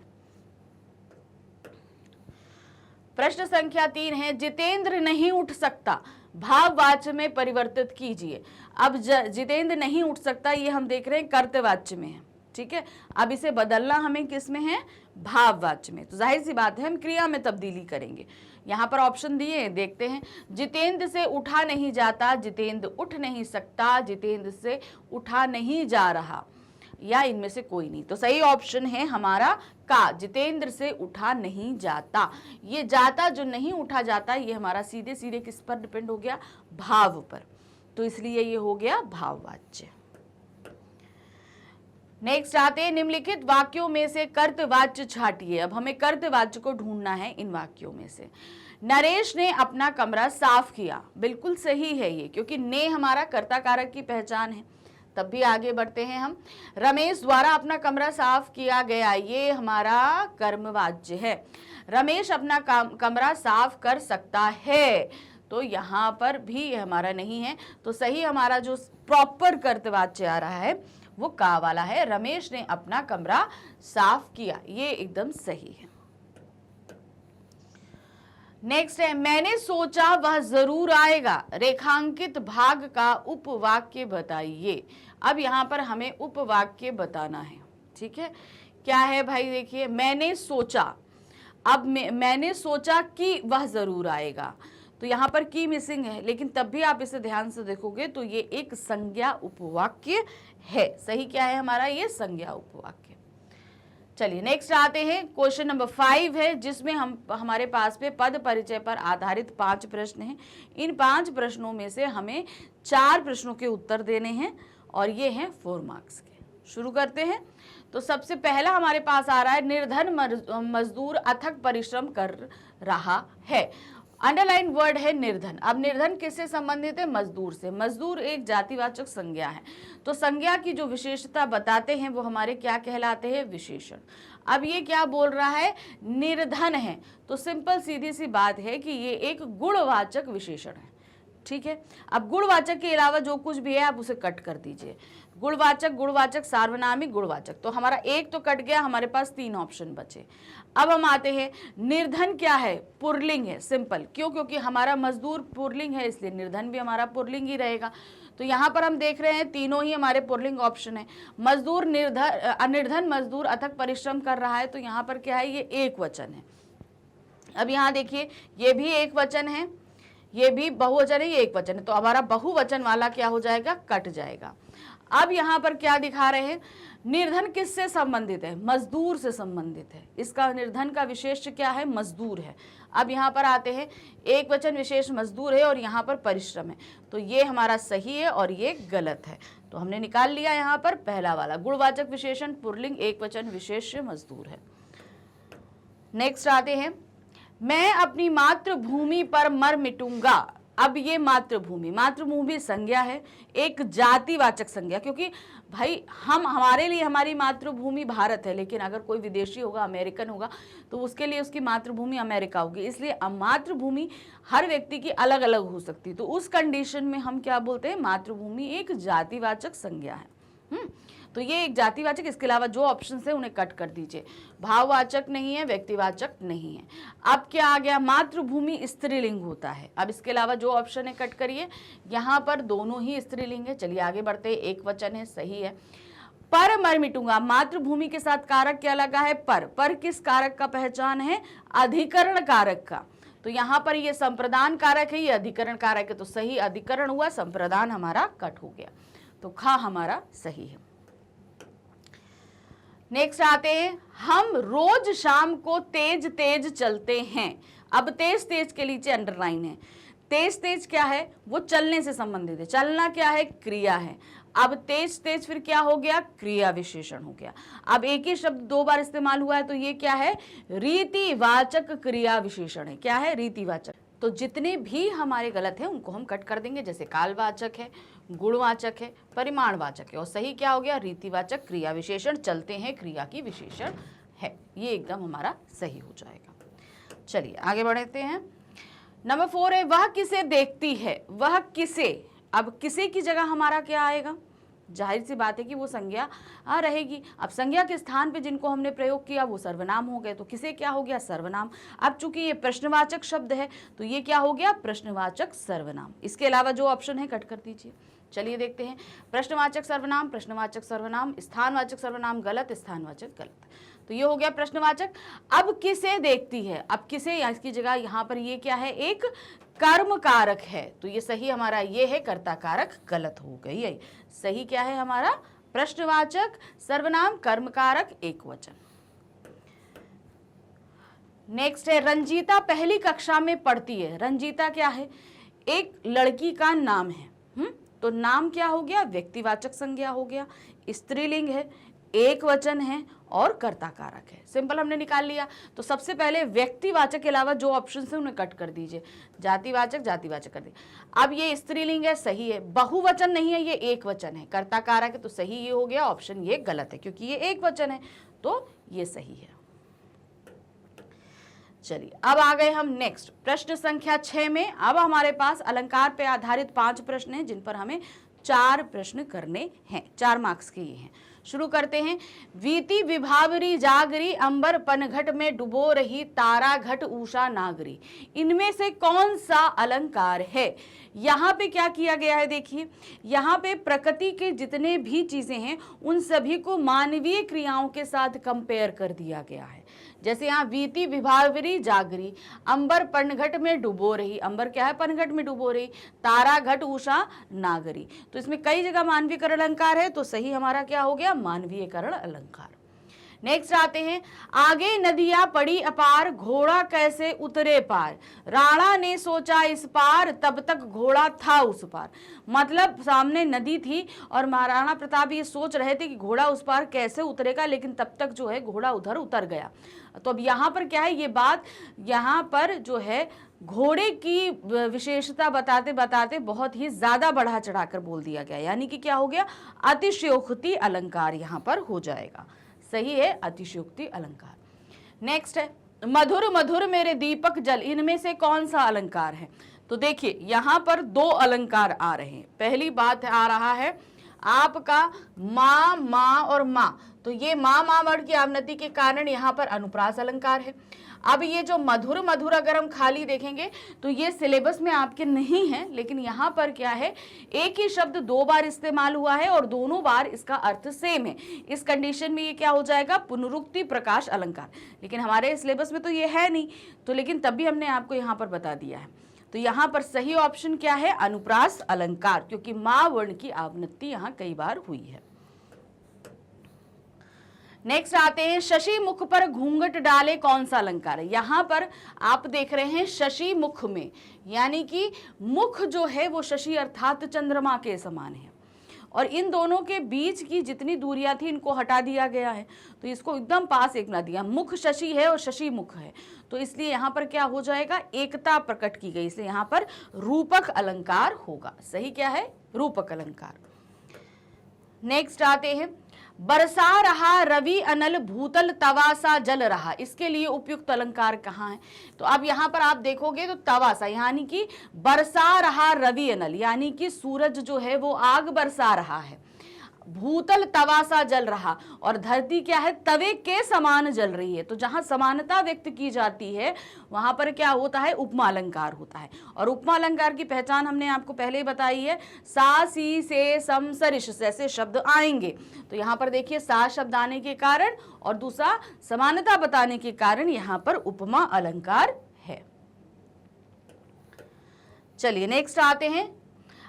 प्रश्न संख्या 3 है, जितेंद्र नहीं उठ सकता, भाववाच्य में परिवर्तित कीजिए। अब जितेंद्र नहीं उठ सकता, ये हम देख रहे हैं कर्तवाच्य में है, ठीक है। अब इसे बदलना हमें किस में है, भाववाच्य में। तो जाहिर सी बात है हम क्रिया में तब्दीली करेंगे। यहाँ पर ऑप्शन दिए, देखते हैं। जितेंद्र से उठा नहीं जाता, जितेंद्र उठ नहीं सकता, जितेंद्र से उठा नहीं जा रहा, या इनमें से कोई नहीं। तो सही ऑप्शन है हमारा का, जितेंद्र से उठा नहीं जाता। ये जाता जो नहीं उठा जाता, ये हमारा सीधे सीधे किस पर डिपेंड हो गया, भाव पर। तो इसलिए ये हो गया भाववाच्य। नेक्स्ट आते हैं, निम्नलिखित वाक्यों में से कर्तवाच्य छांटिए। अब हमें कर्तवाच्य को ढूंढना है इन वाक्यों में से। नरेश ने अपना कमरा साफ किया, बिल्कुल सही है ये, क्योंकि ने हमारा कर्ता कारक की पहचान है। तब भी आगे बढ़ते हैं हम। रमेश द्वारा अपना कमरा साफ किया गया, ये हमारा कर्मवाच्य है। रमेश अपना कमरा साफ कर सकता है, तो यहाँ पर भी हमारा नहीं है। तो सही हमारा जो प्रॉपर कर्तवाच्य आ रहा है वो का वाला है, रमेश ने अपना कमरा साफ किया, ये एकदम सही है। नेक्स्ट है, मैंने सोचा वह जरूर आएगा, रेखांकित भाग का उपवाक्य बताइए। अब यहाँ पर हमें उपवाक्य बताना है, ठीक है। क्या है भाई, देखिए, मैंने सोचा। अब मैंने सोचा कि वह जरूर आएगा, तो यहाँ पर की मिसिंग है, लेकिन तब भी आप इसे ध्यान से देखोगे तो ये एक संज्ञा उपवाक्य है। सही क्या है हमारा, ये संज्ञा उपवाक्य। चलिए नेक्स्ट आते हैं, क्वेश्चन नंबर 5 है, जिसमें हमारे पास में पद परिचय पर आधारित 5 प्रश्न हैं। इन 5 प्रश्नों में से हमें 4 प्रश्नों के उत्तर देने हैं, और ये हैं 4 मार्क्स के। शुरू करते हैं। तो सबसे पहला हमारे पास आ रहा है, निर्धन मजदूर अथक परिश्रम कर रहा है। अंडरलाइन वर्ड है निर्धन। अब निर्धन किससे संबंधित है, मजदूर से। मजदूर एक जातिवाचक संज्ञा है, तो संज्ञा की जो विशेषता बताते हैं वो हमारे क्या कहलाते हैं, विशेषण। अब ये क्या बोल रहा है, निर्धन है, तो सिंपल सीधी सी बात है कि ये एक गुणवाचक विशेषण है, ठीक है। अब गुणवाचक के अलावा जो कुछ भी है आप उसे कट कर दीजिए। गुणवाचक, गुणवाचक, सार्वनामिक, गुणवाचक, तो हमारा एक तो कट गया, हमारे पास 3 ऑप्शन बचे। अब हम आते हैं, निर्धन क्या है, पुल्लिंग है, सिंपल। क्यों, क्योंकि हमारा मजदूर पुल्लिंग है, इसलिए निर्धन भी हमारा पुल्लिंग ही रहेगा। तो यहाँ पर हम देख रहे हैं तीनों ही हमारे पुल्लिंग ऑप्शन है। मजदूर निर्धन मजदूर अथक परिश्रम कर रहा है, तो यहाँ पर क्या है, ये एक वचन है। अब यहाँ देखिए, ये भी एक वचन है, ये भी बहुवचन है, ये एक वचन है, तो हमारा बहुवचन वाला क्या हो जाएगा, कट जाएगा। अब यहाँ पर क्या दिखा रहे हैं, निर्धन किससे संबंधित है, मजदूर से संबंधित है। इसका निर्धन का विशेष क्या है, मजदूर है। अब यहाँ पर आते हैं, एक वचन विशेष मजदूर है और यहाँ पर परिश्रम है, तो ये हमारा सही है और ये गलत है। तो हमने निकाल लिया यहाँ पर पहला वाला, गुणवाचक विशेषण पुल्लिंग एक वचन विशेष मजदूर है। नेक्स्ट आते हैं, मैं अपनी मातृभूमि पर मर मिटूंगा। अब ये मातृभूमि, मातृभूमि संज्ञा है, एक जातिवाचक संज्ञा, क्योंकि भाई हमारे लिए हमारी मातृभूमि भारत है, लेकिन अगर कोई विदेशी होगा, अमेरिकन होगा, तो उसके लिए उसकी मातृभूमि अमेरिका होगी। इसलिए मातृभूमि हर व्यक्ति की अलग अलग हो सकती है। तो उस कंडीशन में हम क्या बोलते हैं, मातृभूमि एक जातिवाचक संज्ञा है। तो ये एक जातिवाचक, इसके अलावा जो ऑप्शन है उन्हें कट कर दीजिए। भाववाचक नहीं है, व्यक्तिवाचक नहीं है। अब क्या आ गया, मातृभूमि स्त्रीलिंग होता है। अब इसके अलावा जो ऑप्शन है कट करिए, यहाँ पर दोनों ही स्त्रीलिंग है। चलिए आगे बढ़ते हैं, एक वचन है, सही है। पर मर मिटूंगा, मातृभूमि के साथ कारक क्या लगा है, पर किस कारक का पहचान है, अधिकरण कारक का। तो यहाँ पर ये संप्रदान कारक है, ये अधिकरण कारक है, तो सही अधिकरण हुआ, संप्रदान हमारा कट हो गया, तो खा हमारा सही है। नेक्स्ट आते हैं, हम रोज शाम को तेज तेज चलते हैं। अब तेज तेज के नीचे अंडरलाइन है। तेज तेज क्या है, वो चलने से संबंधित है। चलना क्या है, क्रिया है। अब तेज तेज फिर क्या हो गया, क्रिया विशेषण हो गया। अब एक ही शब्द दो बार इस्तेमाल हुआ है, तो ये क्या है, रीतिवाचक क्रिया विशेषण है। क्या है, रीतिवाचक। तो जितने भी हमारे गलत हैं उनको हम कट कर देंगे, जैसे कालवाचक है, गुणवाचक है, परिमाणवाचक है, और सही क्या हो गया, रीतिवाचक क्रिया विशेषण, चलते हैं क्रिया की विशेषण है। ये एकदम हमारा सही हो जाएगा। चलिए आगे बढ़ते हैं। नंबर 4 है, वह किसे देखती है, वह किसे। अब किसे की जगह हमारा क्या आएगा, जाहिर सी बात है कि वो संज्ञा रहेगी। अब संज्ञा के स्थान पे जिनको हमने प्रयोग किया वो सर्वनाम हो गए, तो किसे क्या हो गया, सर्वनाम। अब चूंकि ये प्रश्नवाचक शब्द है तो ये क्या हो गया, प्रश्नवाचक सर्वनाम। इसके अलावा जो ऑप्शन है कट कर दीजिए। चलिए देखते हैं, प्रश्नवाचक सर्वनाम, प्रश्नवाचक सर्वनाम, स्थानवाचक सर्वनाम गलत, स्थानवाचक गलत, तो ये हो गया प्रश्नवाचक। अब किसे देखती है, अब किसे इसकी जगह यहाँ पर ये क्या है, एक कर्म कारक है, तो ये सही हमारा ये है, कर्ता कारक गलत हो गई है। सही क्या है हमारा, प्रश्नवाचक सर्वनाम कर्म कारक एक वचन। नेक्स्ट है, रंजीता पहली कक्षा में पढ़ती है। रंजीता क्या है, एक लड़की का नाम है। तो नाम क्या हो गया, व्यक्तिवाचक संज्ञा हो गया, स्त्रीलिंग है, एक वचन है और कर्ता कारक है। सिंपल हमने निकाल लिया। तो सबसे पहले व्यक्तिवाचक के अलावा जो ऑप्शन है उन्हें कट कर दीजिए, जातिवाचक जातिवाचक कर दीजिए। अब ये स्त्रीलिंग है, सही है। बहुवचन नहीं है, ये एक वचन है। कर्ता कारक है, तो सही ये हो गया, ऑप्शन ये गलत है क्योंकि ये एक वचन है, तो ये सही है। चलिए अब आ गए हम नेक्स्ट प्रश्न संख्या 6 में। अब हमारे पास अलंकार पे आधारित 5 प्रश्न हैं जिन पर हमें 4 प्रश्न करने हैं, 4 मार्क्स के ये हैं। शुरू करते हैं। वीति विभावरी जागरी, अंबर पनघट में डुबो रही, तारा घट उषा नागरी। इनमें से कौन सा अलंकार है। यहाँ पे क्या किया गया है, देखिए यहाँ पे प्रकृति के जितने भी चीजें हैं उन सभी को मानवीय क्रियाओं के साथ कंपेयर कर दिया गया है। जैसे यहाँ वीति विभावरी जागरी, अंबर पनघट में डुबो रही, अंबर क्या है, पनघट में डुबो रही, तारा घट उषा नागरी। तो इसमें कई जगह मानवीयकरण अलंकार है, तो सही हमारा क्या हो गया, मानवीयकरण अलंकार। नेक्स्ट आते हैं। आगे नदियां पड़ी अपार, घोड़ा कैसे उतरे पार। राणा ने सोचा इस पार, तब तक घोड़ा था उस पार। मतलब सामने नदी थी और महाराणा प्रताप ये सोच रहे थे कि घोड़ा उस पार कैसे उतरेगा, लेकिन तब तक जो है घोड़ा उधर उतर गया। तो अब यहाँ पर क्या है, ये बात यहाँ पर जो है घोड़े की विशेषता बताते बताते बहुत ही ज्यादा बढ़ा चढ़ाकर बोल दिया गया, यानी कि क्या हो गया, अतिशयोक्ति अलंकार यहाँ पर हो जाएगा। सही है, अतिशयोक्ति अलंकार। नेक्स्ट है, मधुर मधुर मेरे दीपक जल। इनमें से कौन सा अलंकार है। तो देखिए यहाँ पर 2 अलंकार आ रहे हैं। पहली बात आ रहा है आपका माँ, माँ और माँ। तो ये माँ माँ वर्ड की आवृत्ति के कारण यहाँ पर अनुप्रास अलंकार है। अब ये जो मधुर मधुर अगर हम खाली देखेंगे तो ये सिलेबस में आपके नहीं है, लेकिन यहाँ पर क्या है, एक ही शब्द 2 बार इस्तेमाल हुआ है और दोनों बार इसका अर्थ सेम है। इस कंडीशन में ये क्या हो जाएगा, पुनरुक्ति प्रकाश अलंकार। लेकिन हमारे सिलेबस में तो ये है नहीं, तो लेकिन तब भी हमने आपको यहाँ पर बता दिया है। तो यहां पर सही ऑप्शन क्या है, अनुप्रास अलंकार, क्योंकि मां वर्ण की आवृत्ति यहां कई बार हुई है। नेक्स्ट आते हैं, शशि मुख पर घूंघट डाले कौन सा अलंकार है। यहां पर आप देख रहे हैं शशि मुख में, यानी कि मुख जो है वो शशि अर्थात चंद्रमा के समान है, और इन दोनों के बीच की जितनी दूरियां थी इनको हटा दिया गया है, तो इसको एकदम पास एक ना दिया। मुख शशि है और शशि मुख है, तो इसलिए यहां पर क्या हो जाएगा, एकता प्रकट की गई, इसलिए यहां पर रूपक अलंकार होगा। सही क्या है, रूपक अलंकार। नेक्स्ट आते हैं, बरसा रहा रवि अनल भूतल तवा सा जल रहा, इसके लिए उपयुक्त अलंकार कहाँ है। तो अब यहां पर आप देखोगे तो तवा सा यानी कि बरसा रहा रवि अनल, यानी कि सूरज जो है वो आग बरसा रहा है, भूतल तवा सा जल रहा, और धरती क्या है, तवे के समान जल रही है। तो जहां समानता व्यक्त की जाती है वहां पर क्या होता है, उपमा अलंकार होता है। और उपमा अलंकार की पहचान हमने आपको पहले ही बताई है, सा सी से सम सरिश ऐसे शब्द आएंगे। तो यहां पर देखिए सा शब्द आने के कारण और दूसरा समानता बताने के कारण यहां पर उपमा अलंकार है। चलिए नेक्स्ट आते हैं,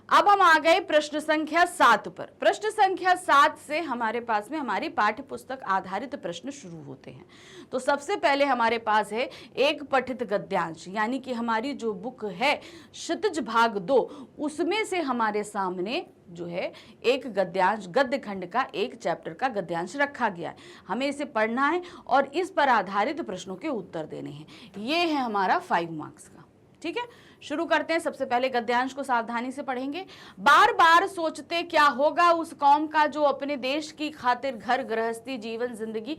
अब हम आ गए प्रश्न संख्या 7 पर। प्रश्न संख्या 7 से हमारे पास में हमारी पाठ्य पुस्तक आधारित प्रश्न शुरू होते हैं। तो सबसे पहले हमारे पास है एक पठित गद्यांश, यानी कि हमारी जो बुक है क्षितिज भाग 2, उसमें से हमारे सामने जो है एक गद्यांश, गद्य खंड का एक चैप्टर का गद्यांश रखा गया है। हमें इसे पढ़ना है और इस पर आधारित प्रश्नों के उत्तर देने हैं। ये है हमारा 5 मार्क्स का। ठीक है, शुरू करते हैं। सबसे पहले गद्यांश को सावधानी से पढ़ेंगे। बार बार सोचते क्या होगा उस कौम का जो अपने देश की खातिर घर गृहस्थी जीवन जिंदगी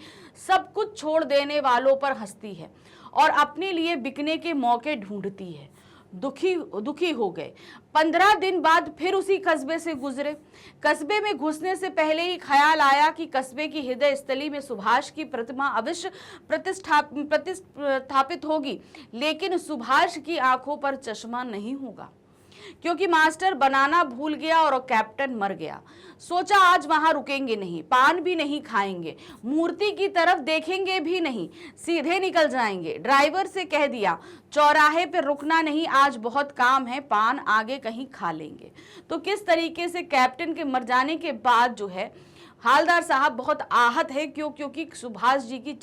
सब कुछ छोड़ देने वालों पर हंसती है और अपने लिए बिकने के मौके ढूंढती है। दुखी हो गए। 15 दिन बाद फिर उसी कस्बे से गुजरे। कस्बे में घुसने से पहले ही ख्याल आया कि कस्बे की हृदय स्थली में सुभाष की प्रतिमा अवश्य प्रतिष्ठापित होगी, लेकिन सुभाष की आंखों पर चश्मा नहीं होगा क्योंकि मास्टर बनाना भूल गया और कैप्टन मर गया। सोचा आज वहां रुकेंगे नहीं, पान भी नहीं खाएंगे, मूर्ति की तरफ देखेंगे भी नहीं, सीधे निकल जाएंगे। ड्राइवर से कह दिया चौराहे पे रुकना नहीं, आज बहुत काम है, पान आगे कहीं खा लेंगे। तो किस तरीके से कैप्टन के मर जाने के बाद जो है हालदार साहब बहुत आहत है, क्योंकि सुभाष जी की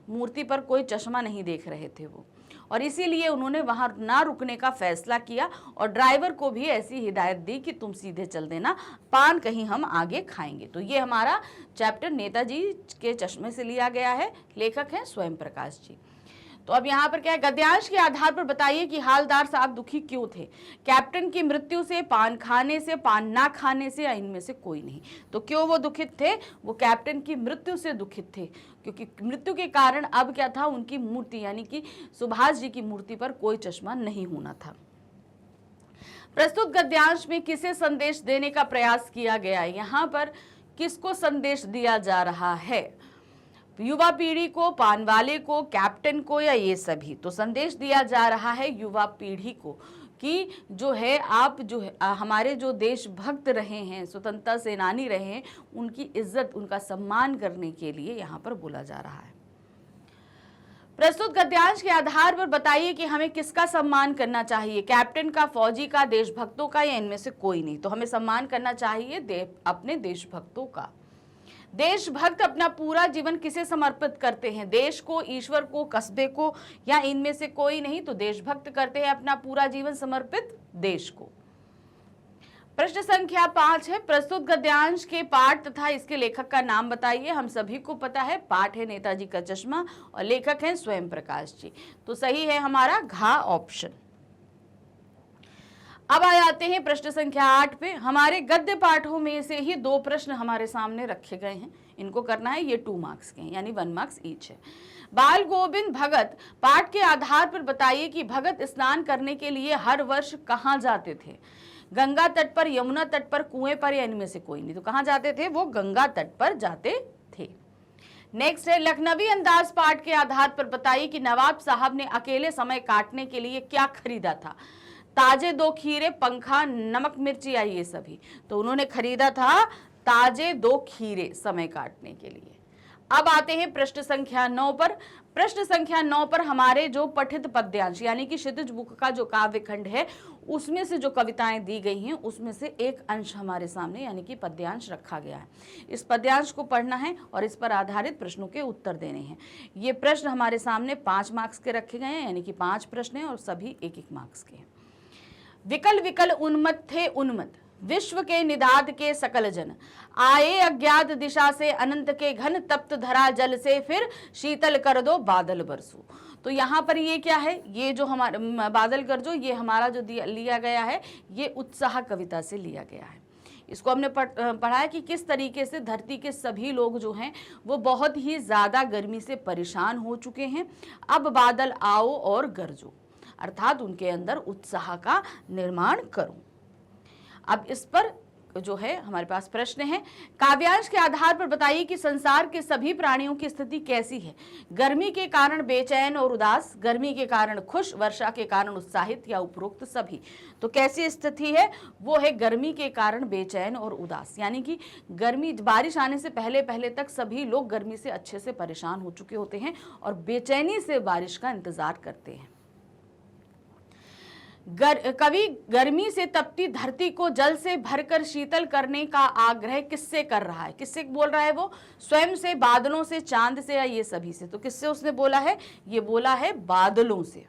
मूर्ति पर कोई चश्मा नहीं देख रहे थे वो, और इसीलिए उन्होंने वहां ना रुकने का फैसला किया और ड्राइवर को भी ऐसी हिदायत दी कि तुम सीधे चल देना, पान कहीं हम आगे खाएंगे। तो ये हमारा चैप्टर नेताजी के चश्मे से लिया गया है, लेखक हैं स्वयं प्रकाश जी। तो अब यहाँ पर क्या है, गद्यांश के आधार पर बताइए कि हालदार साहब दुखी क्यों थे। कैप्टन की मृत्यु से, पान खाने से, पान ना खाने से, या इनमें से कोई नहीं। तो क्यों वो दुखित थे, वो कैप्टन की मृत्यु से दुखित थे, क्योंकि मृत्यु के कारण अब क्या था, उनकी मूर्ति यानी कि सुभाष जी की मूर्ति पर कोई चश्मा नहीं होना था। प्रस्तुत गद्यांश में किसे संदेश देने का प्रयास किया गया है। यहाँ पर किसको संदेश दिया जा रहा है, युवा पीढ़ी को, पान वाले को, कैप्टन को, या ये सभी। तो संदेश दिया जा रहा है युवा पीढ़ी को कि जो है आप जो है हमारे जो देशभक्त रहे हैं, स्वतंत्रता सेनानी रहे हैं, उनकी इज्जत उनका सम्मान करने के लिए यहाँ पर बोला जा रहा है। प्रस्तुत गद्यांश के आधार पर बताइए कि हमें किसका सम्मान करना चाहिए, कैप्टन का, फौजी का, देशभक्तों का, या इनमें से कोई नहीं। तो हमें सम्मान करना चाहिए अपने देशभक्तों का। देशभक्त अपना पूरा जीवन किसे समर्पित करते हैं, देश को, ईश्वर को, कस्बे को, या इनमें से कोई नहीं। तो देशभक्त करते हैं अपना पूरा जीवन समर्पित देश को। प्रश्न संख्या 5 है, प्रस्तुत गद्यांश के पाठ तथा इसके लेखक का नाम बताइए। हम सभी को पता है पाठ है नेताजी का चश्मा और लेखक हैं स्वयं प्रकाश जी। तो सही है हमारा घ ऑप्शन। अब आ जाते हैं प्रश्न संख्या 8 पे। हमारे गद्य पाठों में से ही 2 प्रश्न हमारे सामने रखे गए हैं, इनको करना है। ये 2 मार्क्स के हैं, यानी 1 मार्क्स ईच है। बाल गोविंद भगत पाठ के आधार पर बताइए कि भगत स्नान करने के लिए हर वर्ष कहाँ जाते थे, गंगा तट पर, यमुना तट पर, कुएं पर, या इनमें से कोई नहीं। तो कहाँ जाते थे, वो गंगा तट पर जाते थे। नेक्स्ट है, लखनवी अंदाज पाठ के आधार पर बताइए कि नवाब साहब ने अकेले समय काटने के लिए क्या खरीदा था, ताजे 2 खीरे, पंखा, नमक मिर्ची, या ये सभी। तो उन्होंने खरीदा था ताजे 2 खीरे समय काटने के लिए। अब आते हैं प्रश्न संख्या 9 पर। प्रश्न संख्या 9 पर हमारे जो पठित पद्यांश यानी कि क्षितिज बुक का जो काव्य खंड है उसमें से जो कविताएं दी गई हैं उसमें से एक अंश हमारे सामने यानी कि पद्यांश रखा गया है। इस पद्यांश को पढ़ना है और इस पर आधारित प्रश्नों के उत्तर देने हैं। ये प्रश्न हमारे सामने 5 मार्क्स के रखे गए हैं यानी कि 5 प्रश्न हैं और सभी 1-1 मार्क्स के हैं। विकल विकल उन्मत्त थे उन्मत्त, विश्व के निदाद के सकल जन, आए अज्ञात दिशा से अनंत के घन, तप्त धरा जल से फिर शीतल कर दो बादल बरसो। तो यहाँ पर ये क्या है, ये जो हमारा बादल गरजो, ये हमारा जो लिया गया है ये उत्साह कविता से लिया गया है। इसको हमने पढ़ा है कि किस तरीके से धरती के सभी लोग जो हैं वो बहुत ही ज़्यादा गर्मी से परेशान हो चुके हैं। अब बादल आओ और गरजो, अर्थात उनके अंदर उत्साह का निर्माण करो। अब इस पर जो है हमारे पास प्रश्न है, काव्यांश के आधार पर बताइए कि संसार के सभी प्राणियों की स्थिति कैसी है। गर्मी के कारण बेचैन और उदास, गर्मी के कारण खुश, वर्षा के कारण उत्साहित या उपरोक्त सभी। तो कैसी स्थिति है, वो है गर्मी के कारण बेचैन और उदास, यानी कि गर्मी बारिश आने से पहले पहले तक सभी लोग गर्मी से अच्छे से परेशान हो चुके होते हैं और बेचैनी से बारिश का इंतजार करते हैं। कवि गर्मी से तपती धरती को जल से भरकर शीतल करने का आग्रह किससे कर रहा है, किससे बोल रहा है वो, स्वयं से, बादलों से, चांद से या ये सभी से। तो किससे उसने बोला है, ये बोला है बादलों से।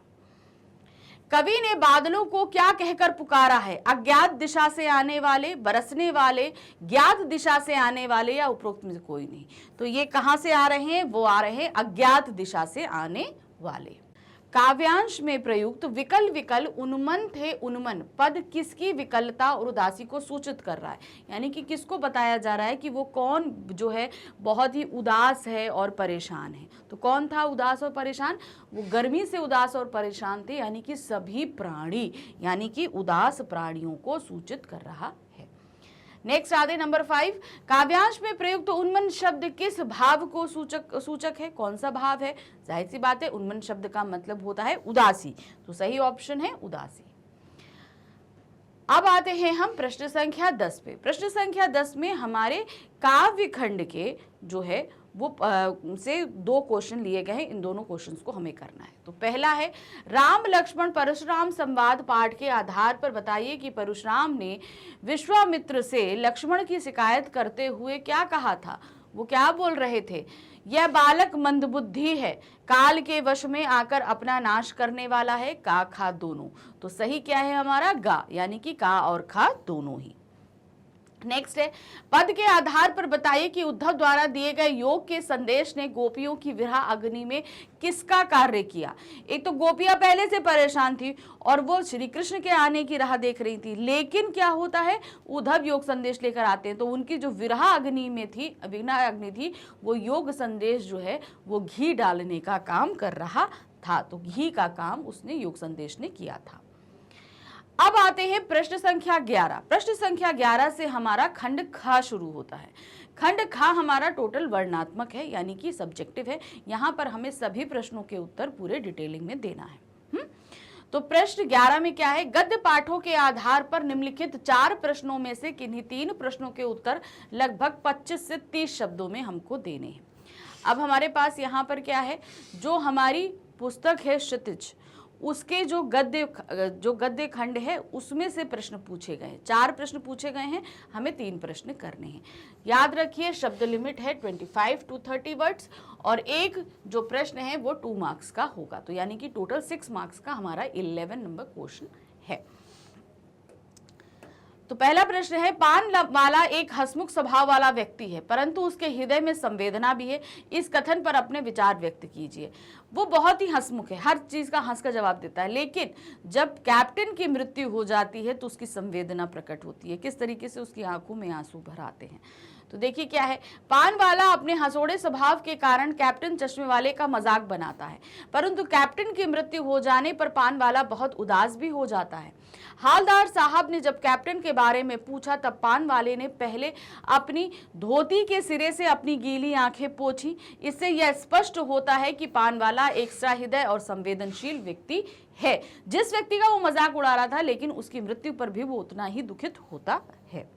कवि ने बादलों को क्या कहकर पुकारा है, अज्ञात दिशा से आने वाले, बरसने वाले, ज्ञात दिशा से आने वाले या उपरोक्त में से कोई नहीं। तो ये कहां से आ रहे हैं, वो आ रहे हैं अज्ञात दिशा से आने वाले। काव्यांश में प्रयुक्त विकल विकल उन्मन थे उन्मन पद किसकी विकलता और उदासी को सूचित कर रहा है, यानी कि किसको बताया जा रहा है कि वो कौन जो है बहुत ही उदास है और परेशान है। तो कौन था उदास और परेशान, वो गर्मी से उदास और परेशान थे, यानी कि सभी प्राणी, यानी कि उदास प्राणियों को सूचित कर रहा है। नेक्स्ट आते नंबर 5, काव्यांश में प्रयुक्त उन्मन शब्द किस भाव को सूचक है, कौन सा भाव है। जाहिर सी बात है उन्मन शब्द का मतलब होता है उदासी, तो सही ऑप्शन है उदासी। अब आते हैं हम प्रश्न संख्या 10 पे। प्रश्न संख्या 10 में हमारे काव्य खंड के जो है वो से 2 क्वेश्चन लिए गए हैं। इन दोनों क्वेश्चंस को हमें करना है। तो पहला है, राम लक्ष्मण परशुराम संवाद पाठ के आधार पर बताइए कि परशुराम ने विश्वामित्र से लक्ष्मण की शिकायत करते हुए क्या कहा था। वो क्या बोल रहे थे, यह बालक मंदबुद्धि है, काल के वश में आकर अपना नाश करने वाला है, का खा दोनों। तो सही क्या है हमारा, गा, यानी कि का और खा दोनों ही। नेक्स्ट है, पद के आधार पर बताइए कि उद्धव द्वारा दिए गए योग के संदेश ने गोपियों की विरह अग्नि में किसका कार्य किया। एक तो गोपियां पहले से परेशान थी और वो श्री कृष्ण के आने की राह देख रही थी, लेकिन क्या होता है उद्धव योग संदेश लेकर आते हैं तो उनकी जो विरह अग्नि में थी, विरह अग्नि थी, वो योग संदेश जो है वो घी डालने का काम कर रहा था। तो घी का काम उसने योग संदेश ने किया था। अब आते हैं प्रश्न संख्या 11। प्रश्न संख्या 11 से हमारा खंड ख शुरू होता है। खंड ख हमारा टोटल वर्णनात्मक है, यानी कि सब्जेक्टिव है। यहाँ पर हमें सभी प्रश्नों के उत्तर पूरे डिटेलिंग में देना है। तो प्रश्न 11 में क्या है, गद्य पाठों के आधार पर निम्नलिखित 4 प्रश्नों में से किन्हीं 3 प्रश्नों के उत्तर लगभग 25 से 30 शब्दों में हमको देने हैं। अब हमारे पास यहाँ पर क्या है, जो हमारी पुस्तक है क्षितिज, उसके जो गद्य खंड है उसमें से प्रश्न पूछे गए हैं। 4 प्रश्न पूछे गए हैं, हमें 3 प्रश्न करने हैं। याद रखिए शब्द लिमिट है 25 to 30 वर्ड्स और एक जो प्रश्न है वो 2 मार्क्स का होगा। तो यानी कि टोटल 6 मार्क्स का हमारा 11 नंबर क्वेश्चन है। तो पहला प्रश्न है, पान वाला एक हंसमुख स्वभाव वाला व्यक्ति है परंतु उसके हृदय में संवेदना भी है। इस कथन पर अपने विचार व्यक्त कीजिए। वो बहुत ही हंसमुख है, हर चीज का हंस का जवाब देता है, लेकिन जब कैप्टन की मृत्यु हो जाती है तो उसकी संवेदना प्रकट होती है। किस तरीके से उसकी आंखों में आंसू भर आते हैं। तो देखिए क्या है, पान वाला अपने हंसोड़े स्वभाव के कारण कैप्टन चश्मे वाले का मजाक बनाता है, परंतु कैप्टन की मृत्यु हो जाने पर पान वाला बहुत उदास भी हो जाता है। हालदार साहब ने जब कैप्टन के बारे में पूछा तब पान वाले ने पहले अपनी धोती के सिरे से अपनी गीली आंखें पोंछी। इससे यह स्पष्ट होता है कि पान वाला एक सहृदय और संवेदनशील व्यक्ति है। जिस व्यक्ति का वो मजाक उड़ा रहा था, लेकिन उसकी मृत्यु पर भी वो उतना ही दुखित होता है।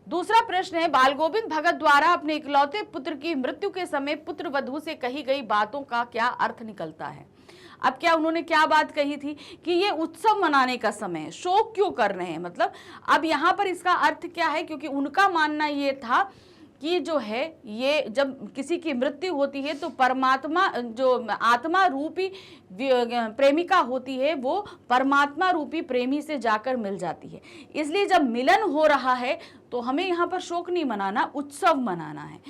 दूसरा प्रश्न है, बाल गोविंद भगत द्वारा अपने इकलौते पुत्र की मृत्यु के समय पुत्र वधू से कही गई बातों का क्या अर्थ निकलता है। अब क्या उन्होंने क्या बात कही थी कि ये उत्सव मनाने का समय है, शोक क्यों कर रहे हैं, मतलब अब यहाँ पर इसका अर्थ क्या है, क्योंकि उनका मानना ये था कि जो है ये जब किसी की मृत्यु होती है तो परमात्मा जो आत्मा रूपी प्रेमिका होती है वो परमात्मा रूपी प्रेमी से जाकर मिल जाती है, इसलिए जब मिलन हो रहा है तो हमें यहाँ पर शोक नहीं मनाना, उत्सव मनाना है।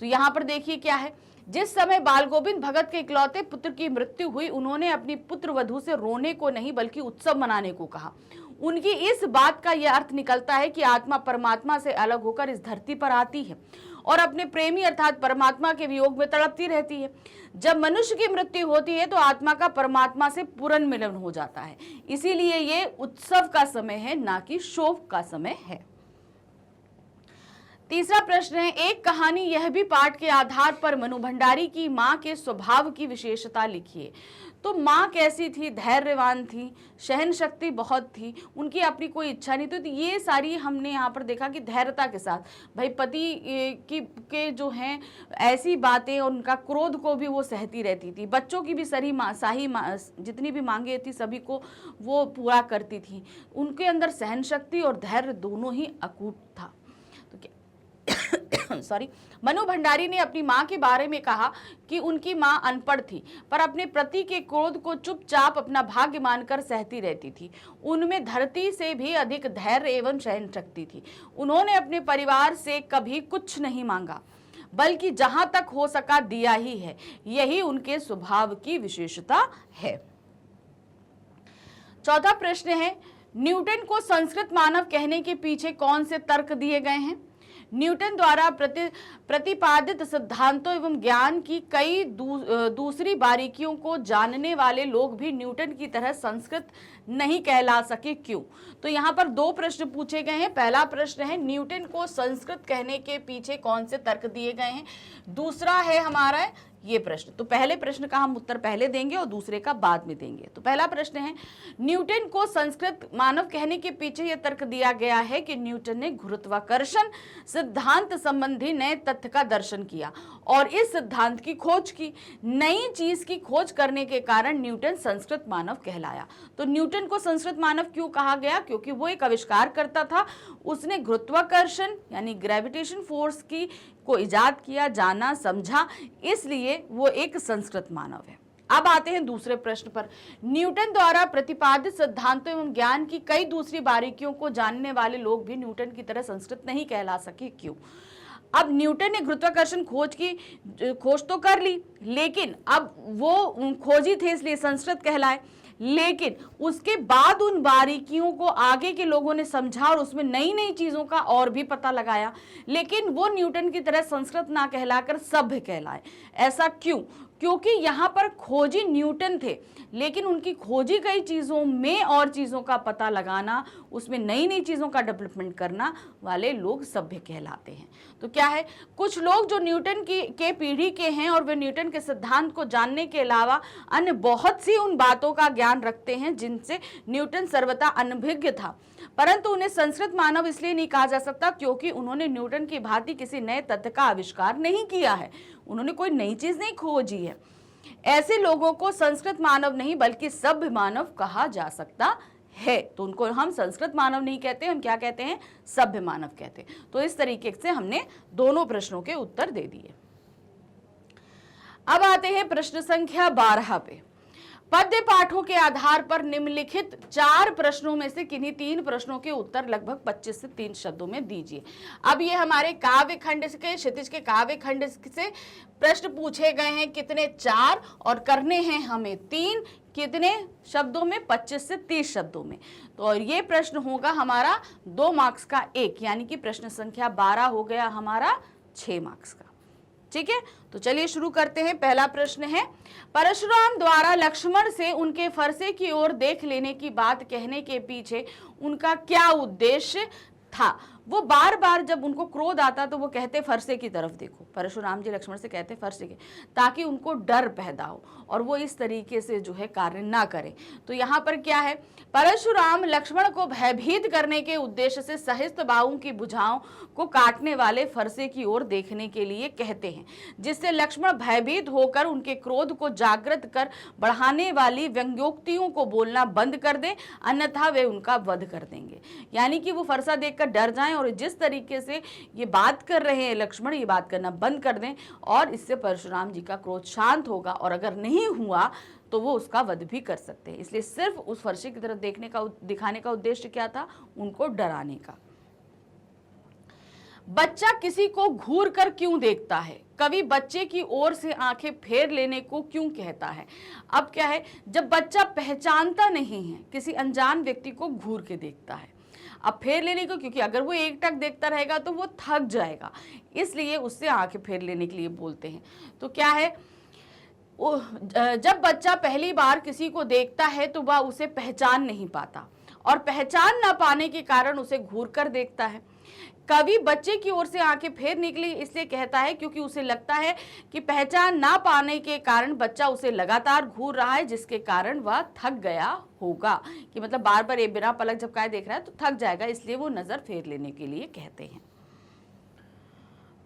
तो यहाँ पर देखिए क्या है, जिस समय बाल गोविंद भगत के इकलौते पुत्र की मृत्यु हुई उन्होंने अपनी पुत्र वधू से रोने को नहीं बल्कि उत्सव मनाने को कहा। उनकी इस बात का यह अर्थ निकलता है कि आत्मा परमात्मा से अलग होकर इस धरती पर आती है और अपने प्रेमी अर्थात परमात्मा के वियोग में तड़पती रहती है। जब मनुष्य की मृत्यु होती है तो आत्मा का परमात्मा से पुनर्मिलन हो जाता है, इसीलिए ये उत्सव का समय है, ना कि शोक का समय है। तीसरा प्रश्न है, एक कहानी यह भी पाठ के आधार पर मनु भंडारी की मां के स्वभाव की विशेषता लिखिए। तो माँ कैसी थी, धैर्यवान थी, सहन शक्ति बहुत थी, उनकी अपनी कोई इच्छा नहीं थी। तो ये सारी हमने यहाँ पर देखा कि धैर्यता के साथ भाई पति के जो हैं ऐसी बातें और उनका क्रोध को भी वो सहती रहती थी, बच्चों की भी जितनी भी मांगे थी सभी को वो पूरा करती थी। उनके अंदर सहन शक्ति और धैर्य दोनों ही अकूट था। तो सॉरी, मनु भंडारी ने अपनी मां के बारे में कहा कि उनकी मां अनपढ़ थी पर अपने पति के क्रोध को चुपचाप अपना भाग्य मानकर सहती रहती थी। उनमें धरती से भी अधिक धैर्य एवं सहन शक्ति थी। उन्होंने अपने परिवार से कभी कुछ नहीं मांगा बल्कि जहां तक हो सका दिया ही है, यही उनके स्वभाव की विशेषता है। चौथा प्रश्न है, न्यूटन को संस्कृत मानव कहने के पीछे कौन से तर्क दिए गए हैं। न्यूटन द्वारा प्रतिपादित सिद्धांतों एवं ज्ञान की कई दूसरी बारीकियों को जानने वाले लोग भी न्यूटन की तरह संस्कृत नहीं कहला सके, क्यों। तो यहाँ पर दो प्रश्न पूछे गए हैं। पहला प्रश्न है न्यूटन को संस्कृत कहने के पीछे कौन से तर्क दिए गए हैं, दूसरा है हमारा ये प्रश्न। तो पहले प्रश्न का हम उत्तर पहले देंगे और दूसरे का बाद में देंगे। तो पहला प्रश्न है, न्यूटन को संस्कृत मानव कहने के पीछे यह तर्क दिया गया है कि न्यूटन ने गुरुत्वाकर्षण सिद्धांत संबंधी नए तथ्य का दर्शन किया और इस सिद्धांत की खोज की। नई चीज की खोज करने के कारण न्यूटन संस्कृत मानव कहलाया। तो न्यूटन को संस्कृत मानव क्यों कहा गया, क्योंकि वो एक आविष्कार करता था। उसने गुरुत्वाकर्षण यानी ग्रेविटेशन फोर्स को इजाद किया, जाना, समझा, इसलिए वो एक संस्कृत मानव है। अब आते हैं दूसरे प्रश्न पर। न्यूटन द्वारा प्रतिपादित सिद्धांतों एवं ज्ञान की कई दूसरी बारीकियों को जानने वाले लोग भी न्यूटन की तरह संस्कृत नहीं कहला सके, क्यों। अब न्यूटन ने गुरुत्वाकर्षण खोज तो कर ली, लेकिन अब वो खोजी थे इसलिए संस्कृत कहलाए, लेकिन उसके बाद उन बारीकियों को आगे के लोगों ने समझा और उसमें नई नई चीजों का और भी पता लगाया, लेकिन वो न्यूटन की तरह संस्कृत ना कहलाकर सभ्य कहलाए। ऐसा क्यों, क्योंकि यहाँ पर खोजी न्यूटन थे, लेकिन उनकी खोजी कई चीज़ों में और चीज़ों का पता लगाना, उसमें नई नई चीज़ों का डेवलपमेंट करना वाले लोग सभ्य कहलाते हैं। तो क्या है, कुछ लोग जो न्यूटन के पीढ़ी के हैं और वे न्यूटन के सिद्धांत को जानने के अलावा अन्य बहुत सी उन बातों का ज्ञान रखते हैं जिनसे न्यूटन सर्वथा अनभिज्ञ था, परंतु उन्हें संस्कृत मानव इसलिए नहीं कहा जा सकता क्योंकि उन्होंने न्यूटन की भांति किसी नए तथ्य का आविष्कार नहीं किया है, उन्होंने कोई नई चीज नहीं खोजी है। ऐसे लोगों को संस्कृत मानव नहीं बल्कि सभ्य मानव कहा जा सकता है। तो उनको हम संस्कृत मानव नहीं कहते, हम क्या कहते हैं, सभ्य मानव कहते हैं। तो इस तरीके से हमने दोनों प्रश्नों के उत्तर दे दिए। अब आते हैं प्रश्न संख्या 12 पे। पद्य पाठों के आधार पर निम्नलिखित 4 प्रश्नों में से किन्हीं 3 प्रश्नों के उत्तर लगभग 25 से 30 शब्दों में दीजिए। अब ये हमारे काव्य खंड के, क्षितिज के काव्य खंड से प्रश्न पूछे गए हैं, कितने 4 और करने हैं हमें 3, कितने शब्दों में, 25 से 30 शब्दों में। तो और ये प्रश्न होगा हमारा 2 मार्क्स का 1, यानी कि प्रश्न संख्या 12 हो गया हमारा 6 मार्क्स का। ठीक है, तो चलिए शुरू करते हैं। पहला प्रश्न है, परशुराम द्वारा लक्ष्मण से उनके फरसे की ओर देख लेने की बात कहने के पीछे उनका क्या उद्देश्य था। वो बार बार जब उनको क्रोध आता तो वो कहते फरसे की तरफ देखो, परशुराम जी लक्ष्मण से कहते फरसे के, ताकि उनको डर पैदा हो और वो इस तरीके से जो है कार्य ना करें। तो यहाँ पर क्या है, परशुराम लक्ष्मण को भयभीत करने के उद्देश्य से सहस्त्र बाहुओं की भुजाओं को काटने वाले फरसे की ओर देखने के लिए कहते हैं, जिससे लक्ष्मण भयभीत होकर उनके क्रोध को जागृत कर बढ़ाने वाली व्यंग्योक्तियों को बोलना बंद कर दें, अन्यथा वे उनका वध कर देंगे। यानी कि वो फरसा देखकर डर जाएं और जिस तरीके से ये बात कर रहे हैं लक्ष्मण, ये बात करना बंद कर दें और इससे परशुराम जी का क्रोध शांत होगा, और अगर नहीं हुआ तो वो उसका वध भी कर सकते हैं। इसलिए सिर्फ उस फरसे की तरफ दिखाने का उद्देश्य क्या था, उनको डराने का। बच्चा किसी को घूर कर क्यों देखता है, कवि बच्चे की ओर से आंखें फेर लेने को क्यों कहता है। अब क्या है, जब बच्चा पहचानता नहीं है, किसी अनजान व्यक्ति को घूर के देखता है। अब फेर लेने को, क्योंकि अगर वो एकटक देखता रहेगा तो वो थक जाएगा, इसलिए उससे आंखें फेर लेने के लिए बोलते हैं। तो क्या है, जब बच्चा पहली बार किसी को देखता है तो वह उसे पहचान नहीं पाता और पहचान ना पाने के कारण उसे घूर कर देखता है। कवि बच्चे की ओर से आंखें फेरने के लिए इसलिए कहता है क्योंकि उसे लगता है कि पहचान ना पाने के कारण बच्चा उसे लगातार घूर रहा है, जिसके कारण वह थक गया होगा। कि मतलब बार बार ये बिना पलक झपकाए देख रहा है तो थक जाएगा, इसलिए वो नजर फेर लेने के लिए कहते हैं।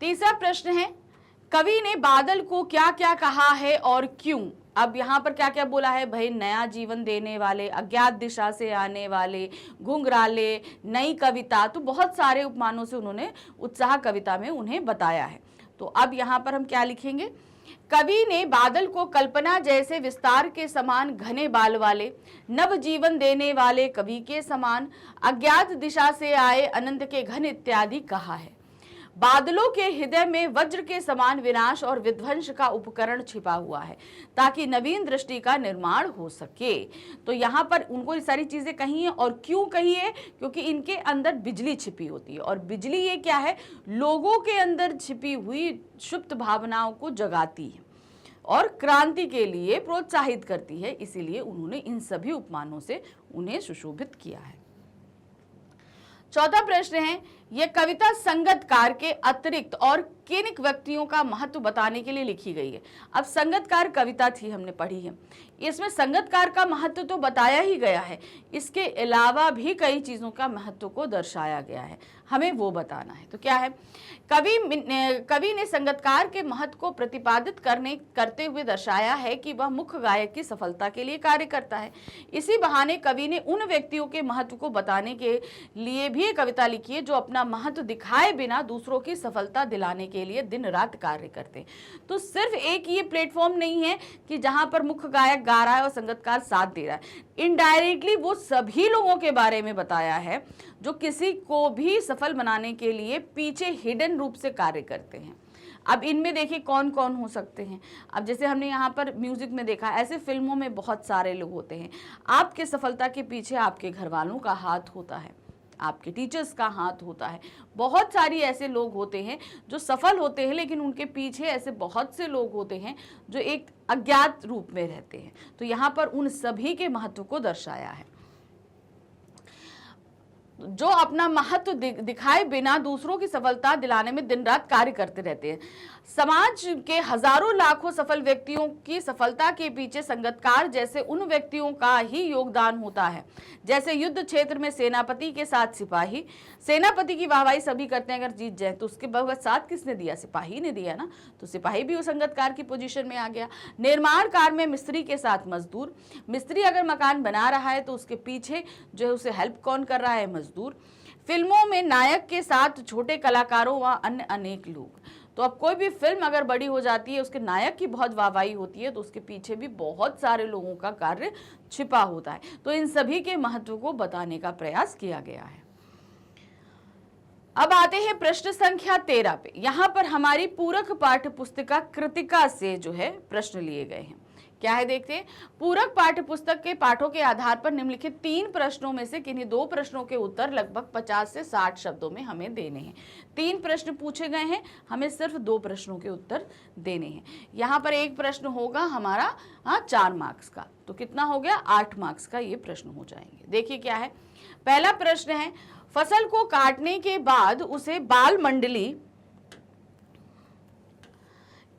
तीसरा प्रश्न है, कवि ने बादल को क्या क्या कहा है और क्यों। अब यहाँ पर क्या क्या बोला है भाई, नया जीवन देने वाले, अज्ञात दिशा से आने वाले, घुंघराले, नई कविता, तो बहुत सारे उपमानों से उन्होंने उत्साह कविता में उन्हें बताया है। तो अब यहाँ पर हम क्या लिखेंगे, कवि ने बादल को कल्पना जैसे विस्तार के समान घने बाल वाले, नव जीवन देने वाले कवि के समान, अज्ञात दिशा से आए अनंत के घन इत्यादि कहा है। बादलों के हृदय में वज्र के समान विनाश और विध्वंस का उपकरण छिपा हुआ है ताकि नवीन दृष्टि का निर्माण हो सके। तो यहाँ पर उनको ये सारी चीजें कही है, और क्यों कही है, क्योंकि इनके अंदर बिजली छिपी होती है, और बिजली ये क्या है, लोगों के अंदर छिपी हुई सुप्त भावनाओं को जगाती है और क्रांति के लिए प्रोत्साहित करती है, इसीलिए उन्होंने इन सभी उपमानों से उन्हें सुशोभित किया है। चौथा प्रश्न है, यह कविता संगतकार के अतिरिक्त और किन व्यक्तियों का महत्व बताने के लिए लिखी गई है। अब संगतकार कविता थी, हमने पढ़ी है, इसमें संगतकार का महत्व तो बताया ही गया है, इसके अलावा भी कई चीजों का महत्व को दर्शाया गया है, हमें वो बताना है। तो क्या है, कवि ने संगतकार के महत्व को प्रतिपादित करते हुए दर्शाया है कि वह मुख्य गायक की सफलता के लिए कार्य करता है। इसी बहाने कवि ने उन व्यक्तियों के महत्व को बताने के लिए भी एक कविता लिखी है जो अपना महत्व दिखाए बिना दूसरों की सफलता दिलाने के लिए दिन रात कार्य करते हैं। तो सिर्फ एक ये प्लेटफॉर्म नहीं है कि जहां पर मुख्य गायक गा रहा है और संगीतकार साथ दे रहा है, इनडायरेक्टली वो सभी लोगों के बारे में बताया है जो किसी को भी सफल बनाने के लिए पीछे हिडन रूप से कार्य करते हैं। अब इनमें देखिए कौन कौन हो सकते हैं। अब जैसे हमने यहाँ पर म्यूजिक में देखा, ऐसे फिल्मों में बहुत सारे लोग होते हैं। आपके सफलता के पीछे आपके घर वालों का हाथ होता है, आपके टीचर्स का हाथ होता है, बहुत सारी ऐसे लोग होते हैं जो सफल होते हैं, लेकिन उनके पीछे ऐसे बहुत से लोग होते हैं जो एक अज्ञात रूप में रहते हैं। तो यहाँ पर उन सभी के महत्व को दर्शाया है, जो अपना महत्व दिखाए बिना दूसरों की सफलता दिलाने में दिन रात कार्य करते रहते हैं। समाज के हजारों लाखों सफल व्यक्तियों की सफलता के पीछे संगतकार जैसे उन व्यक्तियों का ही योगदान होता है, जैसे युद्ध क्षेत्र में सेनापति के साथ सिपाही। सेनापति की वाहवाही सभी करते हैं अगर जीत जाए, तो उसके बाद साथ किसने दिया, सिपाही ने दिया ना, तो सिपाही भी उस संगतकार की पोजीशन में आ गया। निर्माण कार्य में मिस्त्री के साथ मजदूर, मिस्त्री अगर मकान बना रहा है तो उसके पीछे जो है उसे हेल्प कौन कर रहा है, मजदूर। फिल्मों में नायक के साथ छोटे कलाकारों व अन्य अनेक लोग। तो अब कोई भी फिल्म अगर बड़ी हो जाती है, उसके नायक की बहुत वाहवाही होती है, तो उसके पीछे भी बहुत सारे लोगों का कार्य छिपा होता है। तो इन सभी के महत्व को बताने का प्रयास किया गया है। अब आते हैं प्रश्न संख्या 13 पे। यहाँ पर हमारी पूरक पाठ्य पुस्तिका कृतिका से जो है प्रश्न लिए गए हैं। क्या है देखते हैं, पूरक पाठ्य पुस्तक के पाठों के आधार पर निम्नलिखित 3 प्रश्नों में से किन्हीं 2 प्रश्नों के उत्तर लगभग 50 से 60 शब्दों में हमें देने हैं। 3 प्रश्न पूछे गए हैं, हमें सिर्फ 2 प्रश्नों के उत्तर देने हैं। यहाँ पर एक प्रश्न होगा हमारा 4 मार्क्स का, तो कितना हो गया, 8 मार्क्स का ये प्रश्न हो जाएंगे। देखिए क्या है, पहला प्रश्न है, फसल को काटने के बाद उसे बाल मंडली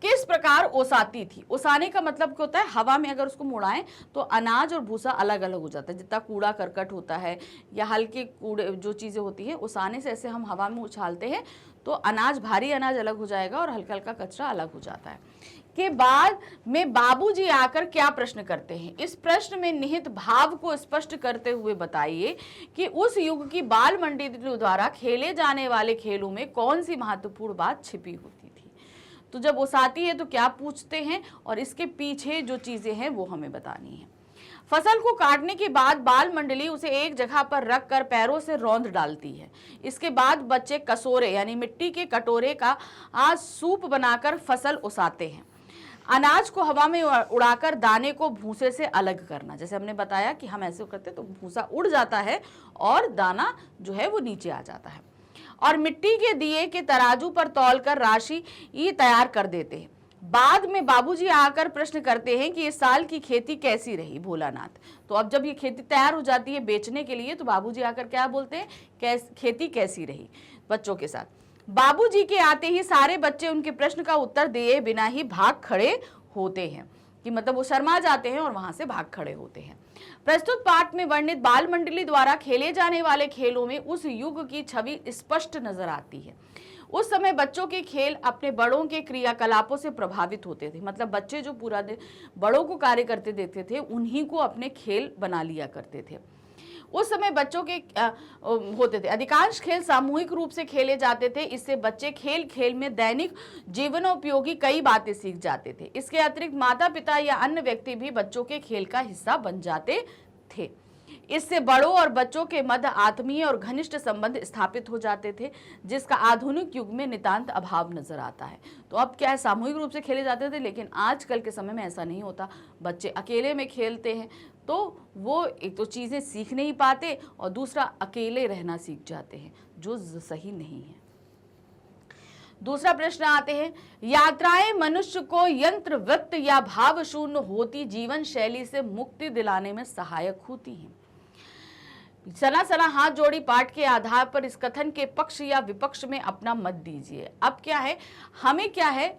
किस प्रकार ओसाती थी। ओसाने का मतलब क्या होता है, हवा में अगर उसको मुड़ाएं तो अनाज और भूसा अलग अलग हो जाता है। जितना कूड़ा करकट होता है या हल्के कूड़े जो चीज़ें होती हैं, ओसाने से ऐसे हम हवा में उछालते हैं तो अनाज, भारी अनाज अलग हो जाएगा और हल्का हल्का कचरा अलग हो जाता है। के बाद में बाबूजी आकर क्या प्रश्न करते हैं, इस प्रश्न में निहित भाव को स्पष्ट करते हुए बताइए कि उस युग की बाल मंडली द्वारा खेले जाने वाले खेलों में कौन सी महत्वपूर्ण बात छिपी होती थी। तो जब ओसाती है तो क्या पूछते हैं और इसके पीछे जो चीजें हैं वो हमें बतानी है। फसल को काटने के बाद बाल मंडली उसे एक जगह पर रख कर पैरों से रौंद डालती है। इसके बाद बच्चे कसोरे यानी मिट्टी के कटोरे का आज सूप बनाकर फसल ओसाते हैं। अनाज को हवा में उड़ाकर दाने को भूसे से अलग करना, जैसे हमने बताया कि हम ऐसे करते तो भूसा उड़ जाता है और दाना जो है वो नीचे आ जाता है। और मिट्टी के दिए के तराजू पर तौलकर राशि ये तैयार कर देते हैं। बाद में बाबूजी आकर प्रश्न करते हैं कि इस साल की खेती कैसी रही भोलानाथ। तो अब जब ये खेती तैयार हो जाती है बेचने के लिए तो बाबूजी आकर क्या बोलते हैं, खेती कैसी रही बच्चों के साथ। बाबूजी के आते ही सारे बच्चे उनके प्रश्न का उत्तर दिए बिना ही भाग खड़े होते हैं, कि मतलब वो शर्मा जाते हैं और वहां से भाग खड़े होते हैं। प्रस्तुत पाठ में वर्णित बाल मंडली द्वारा खेले जाने वाले खेलों में उस युग की छवि स्पष्ट नजर आती है। उस समय बच्चों के खेल अपने बड़ों के क्रियाकलापों से प्रभावित होते थे, मतलब बच्चे जो पूरा दिन बड़ों को कार्य करते देखते थे उन्हीं को अपने खेल बना लिया करते थे। उस समय बच्चों के होते थे। अधिकांश खेल सामूहिक रूप से खेले जाते थे। इससे बच्चे खेल खेल में दैनिक जीवनोपयोगी कई बातें सीख जाते थे। इसके अतिरिक्त माता पिता या अन्य व्यक्ति भी बच्चों के खेल का हिस्सा बन जाते थे। इससे बड़ों और बच्चों के मध्य आत्मीय और घनिष्ठ संबंध स्थापित हो जाते थे, जिसका आधुनिक युग में नितांत अभाव नजर आता है। तो अब क्या है, सामूहिक रूप से खेले जाते थे लेकिन आजकल के समय में ऐसा नहीं होता। बच्चे अकेले में खेलते हैं तो वो एक तो चीज़ें सीख नहीं पाते और दूसरा अकेले रहना सीख जाते हैं, जो सही नहीं है। दूसरा प्रश्न आते हैं, यात्राएं मनुष्य को यंत्रवृत्त या भाव शून्य होती जीवन शैली से मुक्ति दिलाने में सहायक होती हैं। सना सना हाथ जोड़ी पाठ के आधार पर इस कथन के पक्ष या विपक्ष में अपना मत दीजिए। अब क्या है, हमें क्या है,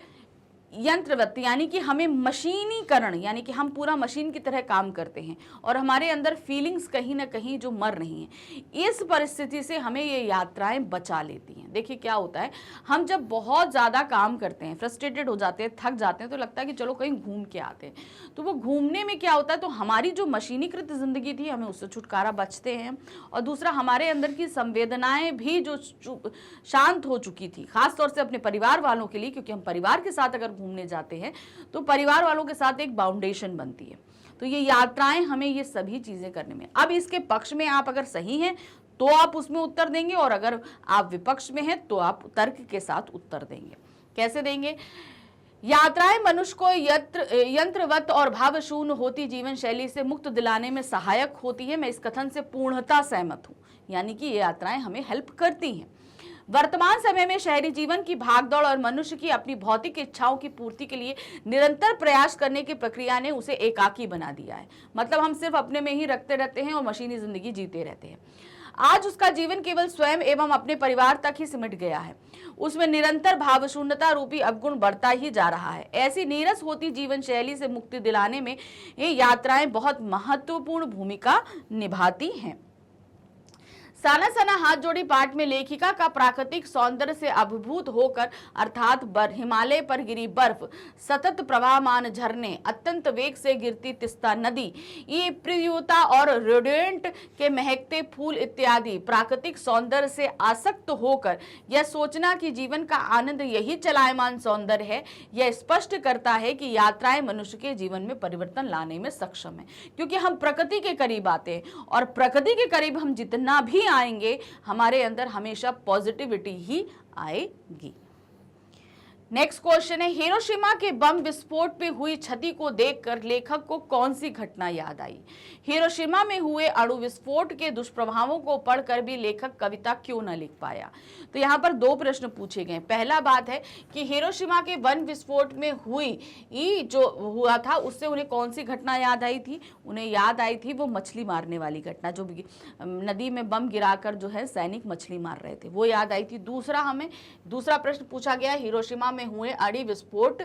यंत्रवत यानी कि हमें मशीनीकरण, यानी कि हम पूरा मशीन की तरह काम करते हैं और हमारे अंदर फीलिंग्स कहीं ना कहीं जो मर रही हैं। इस परिस्थिति से हमें ये यात्राएं बचा लेती हैं। देखिए क्या होता है, हम जब बहुत ज़्यादा काम करते हैं, फ्रस्ट्रेटेड हो जाते हैं, थक जाते हैं, तो लगता है कि चलो कहीं घूम के आते हैं। तो वो घूमने में क्या होता है, तो हमारी जो मशीनीकृत ज़िंदगी थी हमें उससे छुटकारा बचते हैं। और दूसरा, हमारे अंदर की संवेदनाएं भी जो शांत हो चुकी थी, खासतौर से अपने परिवार वालों के लिए, क्योंकि हम परिवार के साथ अगर घूमने जाते हैं तो परिवार वालों के साथ एक बाउंडेशन बनती है। तो ये यात्राएं हमें ये सभी चीजें करने में, अब इसके पक्ष में आप अगर सही हैं तो आप उसमें उत्तर देंगे और अगर आप विपक्ष में हैं तो आप तर्क के साथ उत्तर देंगे। कैसे देंगे? यात्राएं मनुष्य को यंत्रवत और भावशून्य होती जीवन शैली से मुक्त दिलाने में सहायक होती है। मैं इस कथन से पूर्णतः सहमत हूं, यानी कि ये यात्राएं हमें हेल्प करती हैं। वर्तमान समय में शहरी जीवन की भागदौड़ और मनुष्य की अपनी भौतिक इच्छाओं की पूर्ति के लिए निरंतर प्रयास करने की प्रक्रिया ने उसे एकाकी बना दिया है। मतलब हम सिर्फ अपने में ही रखते रहते हैं और मशीनी जिंदगी जीते रहते हैं। आज उसका जीवन केवल स्वयं एवं अपने परिवार तक ही सिमट गया है। उसमें निरंतर भावशून्यता रूपी अवगुण बढ़ता ही जा रहा है। ऐसी नीरस होती जीवन शैली से मुक्ति दिलाने में ये यात्राएं बहुत महत्वपूर्ण भूमिका निभाती हैं। साना सना हाथ जोड़ी पाठ में लेखिका का प्राकृतिक सौंदर्य से अभिभूत होकर, अर्थात हिमालय पर गिरी बर्फ, सतत प्रवाहमान झरने, अत्यंत वेग से गिरती तिस्ता नदी, ये प्रियता और रेडिएंट के महकते फूल इत्यादि प्राकृतिक सौंदर्य से आसक्त होकर यह सोचना कि जीवन का आनंद यही चलायमान सौंदर्य है, यह स्पष्ट करता है कि यात्राएं मनुष्य के जीवन में परिवर्तन लाने में सक्षम है। क्योंकि हम प्रकृति के करीब आते हैं और प्रकृति के करीब हम जितना भी आएंगे हमारे अंदर हमेशा पॉजिटिविटी ही आएगी। नेक्स्ट क्वेश्चन है, हिरोशिमा के बम विस्फोट पे हुई क्षति को देखकर लेखक को कौन सी घटना याद आई? हिरोशिमा में हुए अणु विस्फोट के दुष्प्रभावों को पढ़कर भी लेखक कविता क्यों न लिख पाया? तो यहाँ पर दो प्रश्न पूछे गए। पहला बात है कि हिरोशिमा के बम विस्फोट में हुई जो हुआ था उससे उन्हें कौन सी घटना याद आई थी? उन्हें याद आई थी वो मछली मारने वाली घटना, जो नदी में बम गिराकर जो है सैनिक मछली मार रहे थे, वो याद आई थी। दूसरा प्रश्न पूछा गया, हिरोशिमा में हुए अणु विस्फोट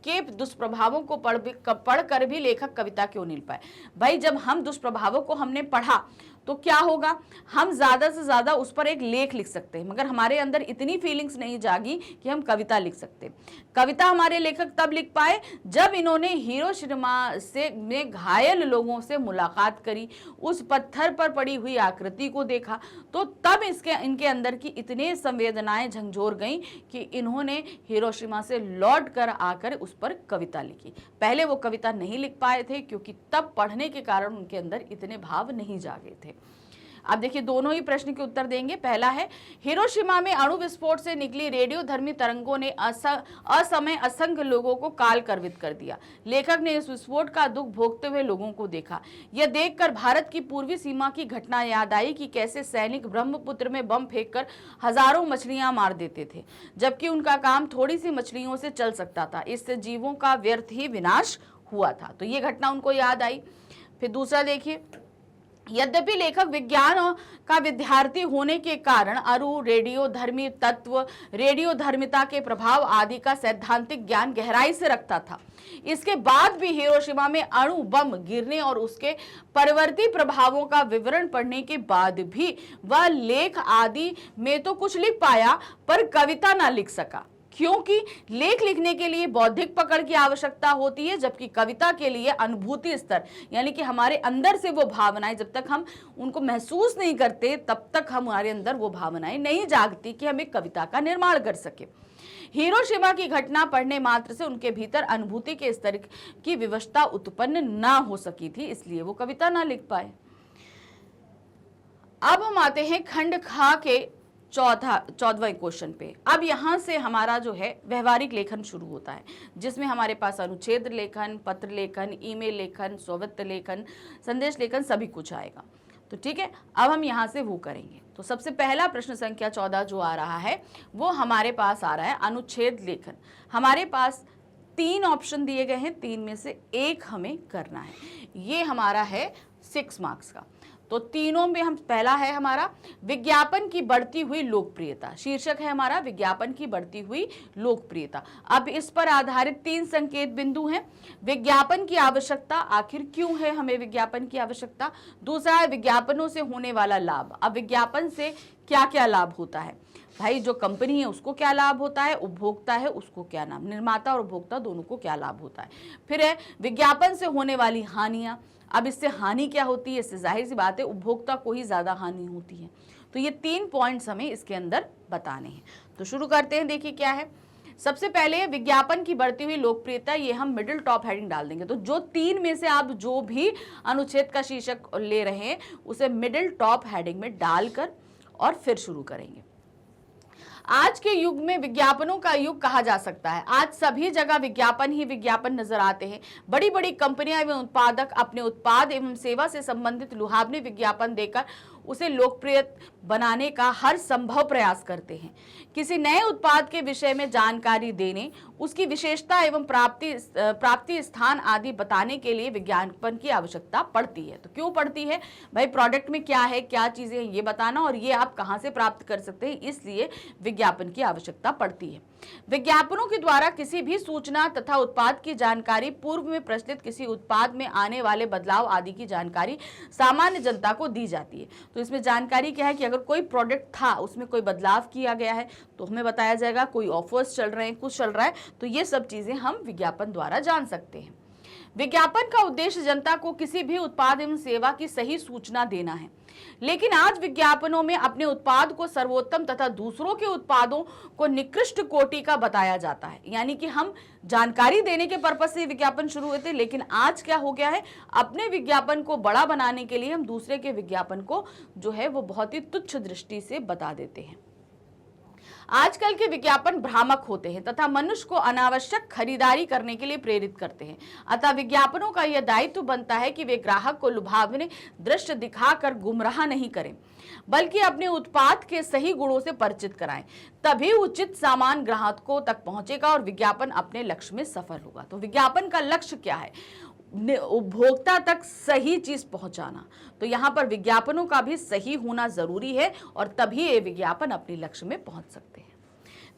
के दुष्प्रभावों को पढ़कर भी लेखक कविता क्यों नहीं लिख पाए? भाई जब हम दुष्प्रभावों को हमने पढ़ा तो क्या होगा, हम ज्यादा से ज्यादा उस पर एक लेख लिख सकते हैं, मगर हमारे अंदर इतनी फीलिंग्स नहीं जागी कि हम कविता लिख सकते। कविता हमारे लेखक तब लिख पाए जब इन्होंने हिरोशिमा में घायल लोगों से मुलाकात करी, उस पत्थर पर पड़ी हुई आकृति को देखा, तो तब इनके अंदर की इतने संवेदनाएं झंझोर गईं कि इन्होंने हिरोशिमा से लौट कर आकर उस पर कविता लिखी। पहले वो कविता नहीं लिख पाए थे क्योंकि तब पढ़ने के कारण उनके अंदर इतने भाव नहीं जागे थे। अब देखिए दोनों ही प्रश्न के उत्तर देंगे। पहला है, हिरोशिमा में अणु विस्फोट से निकली रेडियोधर्मी तरंगों ने असमय असंख्य लोगों को काल करवित कर दिया। लेखक ने इस विस्फोट का दुख भोगते हुए लोगों को देखा। यह देखकर भारत की पूर्वी सीमा की घटना याद आई कि कैसे सैनिक ब्रह्मपुत्र में बम फेंककर हजारों मछलियां मार देते थे, जबकि उनका काम थोड़ी सी मछलियों से चल सकता था। इससे जीवों का व्यर्थ ही विनाश हुआ था। तो ये घटना उनको याद आई। फिर दूसरा देखिए, यद्यपि लेखक विज्ञान का विद्यार्थी होने के कारण अणु, रेडियोधर्मी तत्व, रेडियोधर्मिता के प्रभाव आदि का सैद्धांतिक ज्ञान गहराई से रखता था, इसके बाद भी हिरोशिमा में अणु बम गिरने और उसके परवर्ती प्रभावों का विवरण पढ़ने के बाद भी वह लेख आदि में तो कुछ लिख पाया पर कविता ना लिख सका, क्योंकि लेख लिखने के लिए बौद्धिक पकड़ की आवश्यकता होती है, जबकि कविता के लिए अनुभूति स्तर, यानी कि हमारे अंदर से वो भावनाएं जब तक हम उनको महसूस नहीं करते तब तक हमारे अंदर वो भावनाएं नहीं जागती कि हम एक कविता का निर्माण कर सके। हिरोशिमा की घटना पढ़ने मात्र से उनके भीतर अनुभूति के स्तर की विवशता उत्पन्न ना हो सकी थी, इसलिए वो कविता ना लिख पाए। अब हम आते हैं खंड खा के 14वें क्वेश्चन पे। अब यहाँ से हमारा जो है व्यवहारिक लेखन शुरू होता है, जिसमें हमारे पास अनुच्छेद लेखन, पत्र लेखन, ईमेल लेखन, स्ववित्त लेखन, संदेश लेखन सभी कुछ आएगा। तो ठीक है, अब हम यहाँ से वो करेंगे। तो सबसे पहला प्रश्न संख्या 14 जो आ रहा है वो हमारे पास आ रहा है अनुच्छेद लेखन। हमारे पास 3 ऑप्शन दिए गए हैं, 3 में से एक हमें करना है। ये हमारा है 6 मार्क्स का। तो तीनों में हम, पहला है हमारा विज्ञापन की बढ़ती हुई लोकप्रियता, शीर्षक है हमारा विज्ञापन की बढ़ती हुई लोकप्रियता। अब इस पर आधारित 3 संकेत बिंदु हैं। विज्ञापन की आवश्यकता, आखिर क्यों है हमें विज्ञापन की आवश्यकता। दूसरा है विज्ञापनों से होने वाला लाभ, अब विज्ञापन से क्या क्या लाभ होता है, भाई जो कंपनी है उसको क्या लाभ होता है, उपभोक्ता है उसको क्या लाभ, निर्माता और उपभोक्ता दोनों को क्या लाभ होता है। फिर है विज्ञापन से होने वाली हानियां, अब इससे हानि क्या होती है, इससे जाहिर सी बात है उपभोक्ता को ही ज्यादा हानि होती है। तो ये 3 पॉइंट्स हमें इसके अंदर बताने हैं। तो शुरू करते हैं, देखिए क्या है। सबसे पहले विज्ञापन की बढ़ती हुई लोकप्रियता, ये हम मिडिल टॉप हेडिंग डाल देंगे। तो जो 3 में से आप जो भी अनुच्छेद का शीर्षक ले रहे हैं उसे मिडिल टॉप हेडिंग में डालकर और फिर शुरू करेंगे। आज के युग में विज्ञापनों का युग कहा जा सकता है। आज सभी जगह विज्ञापन ही विज्ञापन नजर आते हैं। बड़ी बड़ी कंपनियां एवं उत्पादक अपने उत्पाद एवं सेवा से संबंधित लुभावने विज्ञापन देकर उसे लोकप्रिय बनाने का हर संभव प्रयास करते हैं। किसी नए उत्पाद के विषय में जानकारी देने, उसकी विशेषता एवं प्राप्ति स्थान आदि बताने के लिए विज्ञापन की आवश्यकता पड़ती है। तो क्यों पड़ती है भाई, प्रोडक्ट में क्या है, क्या चीजें हैं ये बताना, और ये आप कहां से प्राप्त कर सकते हैं, इसलिए विज्ञापन की आवश्यकता पड़ती है। विज्ञापनों के द्वारा किसी भी सूचना तथा उत्पाद की जानकारी, पूर्व में प्रचलित किसी उत्पाद में आने वाले बदलाव आदि की जानकारी सामान्य जनता को दी जाती है। तो इसमें जानकारी क्या है कि अगर कोई प्रोडक्ट था उसमें कोई बदलाव किया गया है तो हमें बताया जाएगा, कोई ऑफर्स चल रहे हैं, कुछ चल रहा है, तो ये सब चीजें हम विज्ञापन द्वारा जान सकते हैं। विज्ञापन का उद्देश्य जनता को किसी भी उत्पाद एवं सेवा की सही सूचना देना है, लेकिन आज विज्ञापनों में अपने उत्पाद को सर्वोत्तम तथा दूसरों के उत्पादों को निकृष्ट कोटि का बताया जाता है। यानी कि हम जानकारी देने के पर्पज से विज्ञापन शुरू हुए थे, लेकिन आज क्या हो गया है, अपने विज्ञापन को बड़ा बनाने के लिए हम दूसरे के विज्ञापन को जो है वो बहुत ही तुच्छ दृष्टि से बता देते हैं। आजकल के विज्ञापन भ्रामक होते हैं तथा मनुष्य को अनावश्यक खरीदारी करने के लिए प्रेरित करते हैं। अतः विज्ञापनों का यह दायित्व बनता है कि वे ग्राहक को लुभावने दृश्य दिखाकर गुमराह नहीं करें, बल्कि अपने उत्पाद के सही गुणों से परिचित कराएं। तभी उचित सामान ग्राहकों तक पहुंचेगा और विज्ञापन अपने लक्ष्य में सफल होगा। तो विज्ञापन का लक्ष्य क्या है? उपभोक्ता तक सही चीज पहुंचाना। तो यहाँ पर विज्ञापनों का भी सही होना जरूरी है और तभी ये विज्ञापन अपने लक्ष्य में पहुंच सकते हैं।